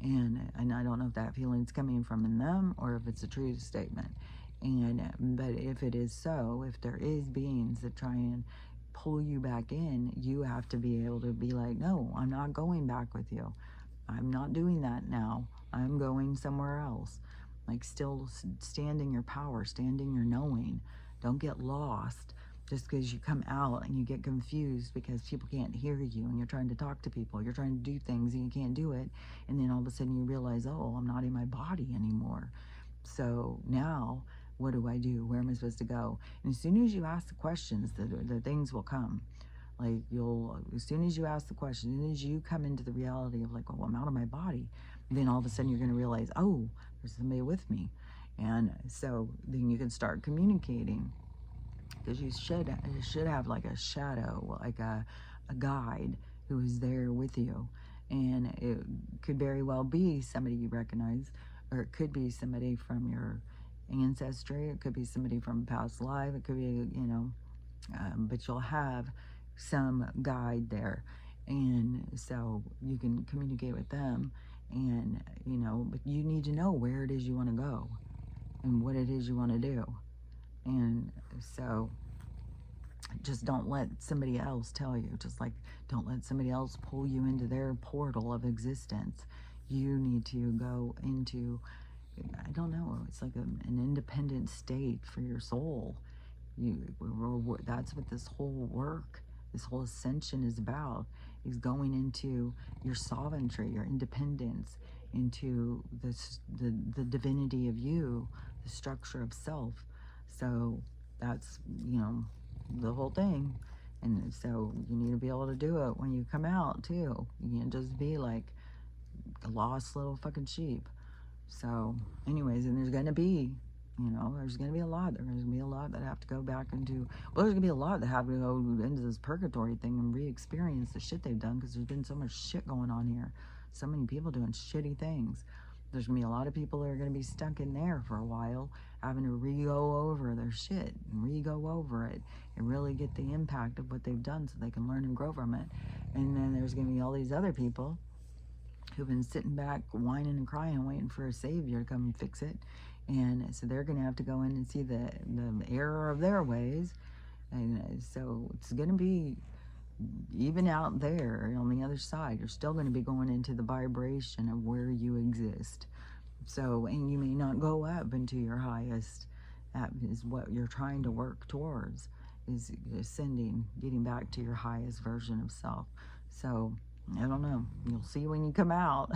And I don't know if that feeling's coming from in them or if it's a true statement. But if it is so, if there is beings that try and pull you back in, you have to be able to be like, no, I'm not going back with you. I'm not doing that now. I'm going somewhere else. Like, still standing your power, standing your knowing. Don't get lost just because you come out and you get confused because people can't hear you and you're trying to talk to people. You're trying to do things and you can't do it. And then all of a sudden you realize, oh, I'm not in my body anymore. So now what do I do? Where am I supposed to go? And as soon as you ask the questions, the things will come. Like, as soon as you ask the question, as soon as you come into the reality of like, oh, I'm out of my body, then all of a sudden you're going to realize, oh, there's somebody with me. And so then you can start communicating, because you should have like a shadow, like a guide who is there with you. And it could very well be somebody you recognize, or it could be somebody from your ancestry, it could be somebody from a past life, it could be, but you'll have some guide there. And so you can communicate with them, and, but you need to know where it is you want to go and what it is you want to do. And so just don't let somebody else tell you, just like don't let somebody else pull you into their portal of existence. You need to go into, I don't know, it's like an independent state for your soul. That's what this whole work, this whole ascension is about, is going into your sovereignty, your independence, into the divinity of you, the structure of self. So that's, the whole thing. And so you need to be able to do it when you come out too. You can't just be like a lost little fucking sheep. So anyways, and there's going to be, there's going to be a lot. There's going to be a lot that have to go back into, well, there's going to be a lot that have to go into this purgatory thing and re-experience the shit they've done, because there's been so much shit going on here. So many people doing shitty things. There's going to be a lot of people that are going to be stuck in there for a while, having to re-go over their shit and re-go over it and really get the impact of what they've done so they can learn and grow from it. And then there's going to be all these other people who've been sitting back whining and crying, waiting for a savior to come and fix it. And so they're going to have to go in and see the error of their ways. And so it's going to be, even out there on the other side, you're still going to be going into the vibration of where you exist. So, and you may not go up into your highest. That is what you're trying to work towards, is ascending, getting back to your highest version of self. So, I don't know. You'll see when you come out.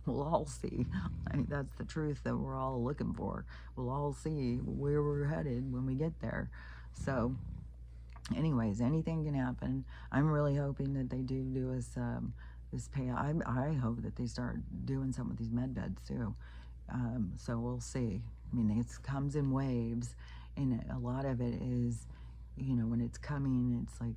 We'll all see. I mean, that's the truth that we're all looking for. We'll all see where we're headed when we get there. So, anyways, anything can happen. I'm really hoping that they do us this pay. I hope that they start doing something with these med beds too. So we'll see. I mean, it comes in waves, and a lot of it is, when it's coming, it's like,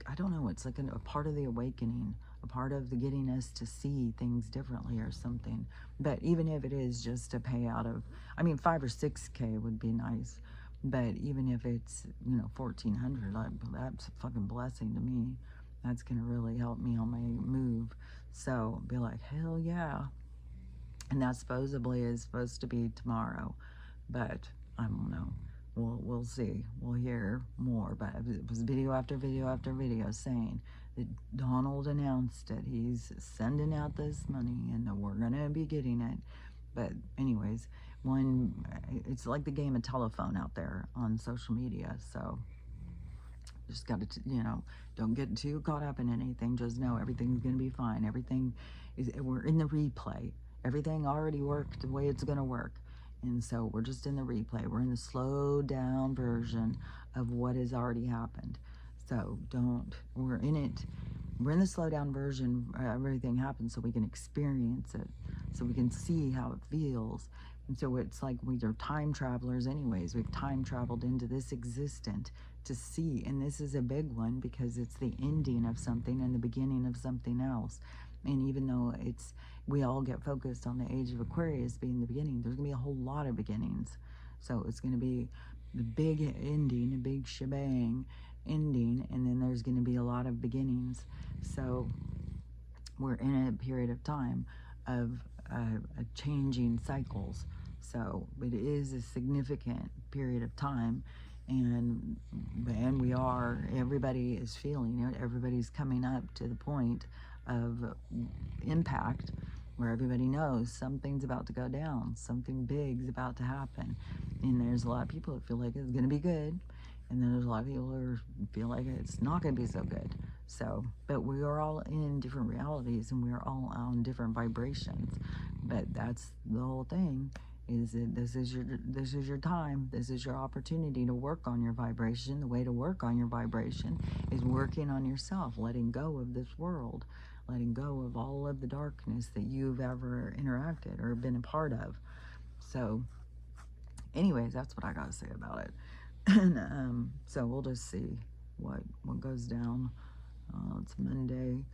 I don't know, it's like a part of the awakening, a part of the getting us to see things differently or something. But even if it is just a payout of, I mean, 5 or 6K would be nice. But even if it's, 1,400, that's a fucking blessing to me. That's going to really help me on my move. So be like, hell yeah. And that supposedly is supposed to be tomorrow. But I don't know. we'll see. We'll hear more. But it was video after video after video saying that Donald announced that he's sending out this money and that we're going to be getting it. But anyways, it's like the game of telephone out there on social media. So just got to, don't get too caught up in anything. Just know everything's going to be fine. We're in the replay. Everything already worked the way it's going to work. And so we're just in the replay. We're in the slowed down version of what has already happened. So we're in it. We're in the slow down version. Everything happens so we can experience it. So we can see how it feels. And so it's like we are time travelers anyways. We've time traveled into this existence to see. And this is a big one because it's the ending of something and the beginning of something else. And even though we all get focused on the age of Aquarius being the beginning, there's going to be a whole lot of beginnings. So it's going to be the big ending, a big shebang ending, and then there's going to be a lot of beginnings. So we're in a period of time of changing cycles. So it is a significant period of time, and everybody is feeling it. Everybody's coming up to the point of impact where everybody knows something's about to go down, something big's about to happen. And there's a lot of people that feel like it's going to be good, and then there's a lot of people who feel like it's not going to be so good. So, but we are all in different realities, and we are all on different vibrations. But that's the whole thing, is that this is your time. This is your opportunity to work on your vibration. The way to work on your vibration is working on yourself, letting go of this world, letting go of all of the darkness that you've ever interacted or been a part of. So anyways, that's what I got to say about it. And so we'll just see what goes down. It's Monday,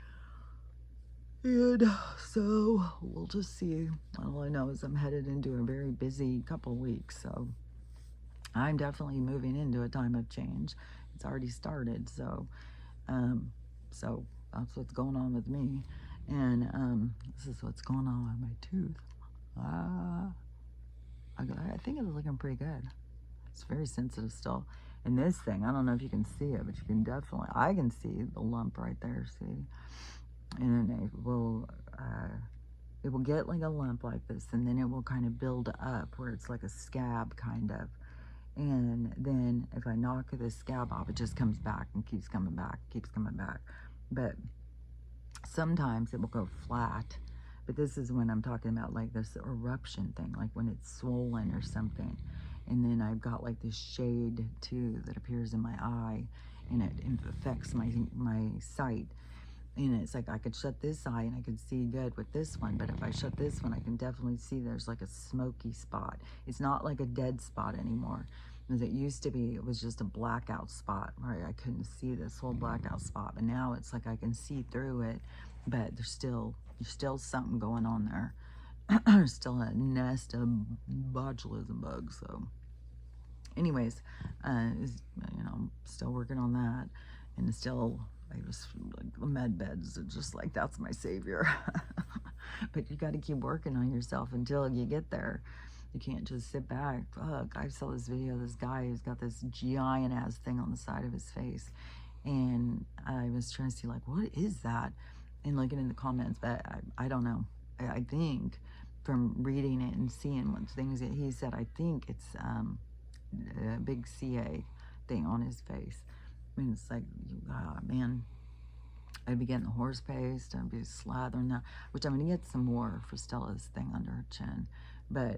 and so we'll just see. All I know is I'm headed into a very busy couple weeks, so I'm definitely moving into a time of change. It's already started, so that's what's going on with me. And this is what's going on with my tooth. I think it's looking pretty good. It's very sensitive still. And this thing, I don't know if you can see it, but you can definitely, I can see the lump right there, see? And then it will get like a lump like this, and then it will kind of build up where it's like a scab kind of. And then if I knock this scab off, it just comes back and keeps coming back, keeps coming back. But sometimes it will go flat. But this is when I'm talking about like this eruption thing, like when it's swollen or something. And then I've got like this shade too that appears in my eye, and it affects my sight. And it's like I could shut this eye and I could see good with this one, but if I shut this one, I can definitely see there's like a smoky spot. It's not like a dead spot anymore, as it used to be. It was just a blackout spot where I couldn't see this whole blackout spot, but now it's like I can see through it, but there's still something going on there. There's still a nest of botulism bugs. So anyways, still working on that, and still, I just like the med beds are just like, that's my savior. But you got to keep working on yourself until you get there. You can't just sit back. Look, I saw this video of this guy who's got this giant ass thing on the side of his face, and I was trying to see like, what is that, and looking in the comments, but I don't know. I think from reading it and seeing what things that he said, I think it's a big CA thing on his face. I mean, it's like, man, I'd be getting the horse paste, I'd be slathering that, which I'm going to get some more for Stella's thing under her chin. But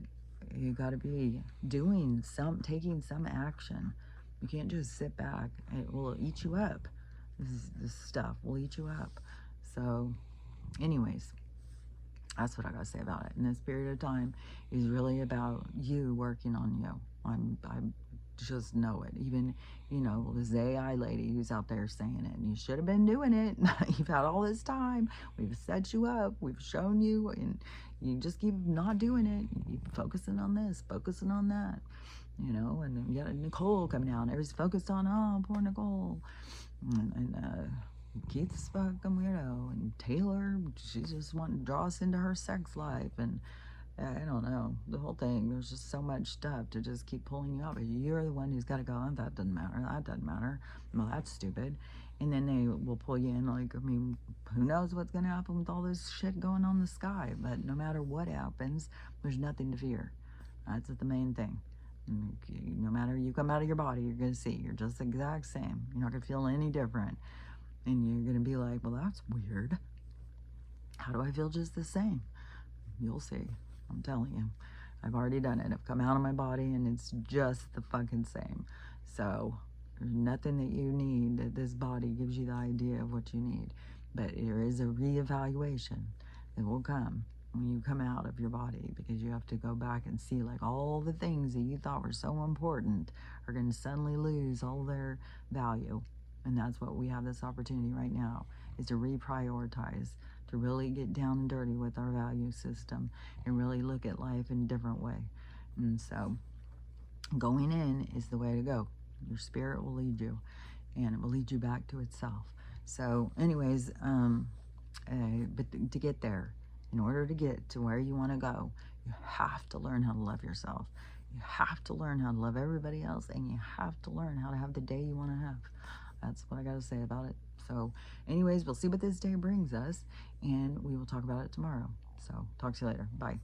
you got to be taking some action. You can't just sit back. It will eat you up. This stuff will eat you up. So anyways, that's what I gotta say about it. And this period of time is really about you working on you. I just know it. Even, this AI lady who's out there saying it, and you should have been doing it. You've had all this time. We've set you up. We've shown you, and you just keep not doing it. You keep focusing on this, focusing on that, and then you got Nicole coming out, and everybody's focused on, oh, poor Nicole. And Keith's fucking weirdo, and Taylor, she's just wanting to draw us into her sex life, and I don't know. The whole thing, there's just so much stuff to just keep pulling you up. You're the one who's got to go, oh, that doesn't matter. That doesn't matter. Well, that's stupid. And then they will pull you in like, I mean, who knows what's going to happen with all this shit going on in the sky. But no matter what happens, there's nothing to fear. That's the main thing. No matter you come out of your body, you're going to see. You're just the exact same. You're not going to feel any different. And you're going to be like, well, that's weird. How do I feel just the same? You'll see. I'm telling you. I've already done it. I've come out of my body and it's just the fucking same. So there's nothing that you need, that this body gives you the idea of what you need. But there is a reevaluation that will come when you come out of your body, because you have to go back and see like all the things that you thought were so important are going to suddenly lose all their value. And that's what we have this opportunity right now, is to reprioritize, to really get down and dirty with our value system and really look at life in a different way. And so going in is the way to go. Your spirit will lead you, and it will lead you back to itself. So anyways, but to get there, in order to get to where you want to go, you have to learn how to love yourself. You have to learn how to love everybody else, and you have to learn how to have the day you want to have. That's what I got to say about it. So anyways, we'll see what this day brings us, and we will talk about it tomorrow. So talk to you later. Bye.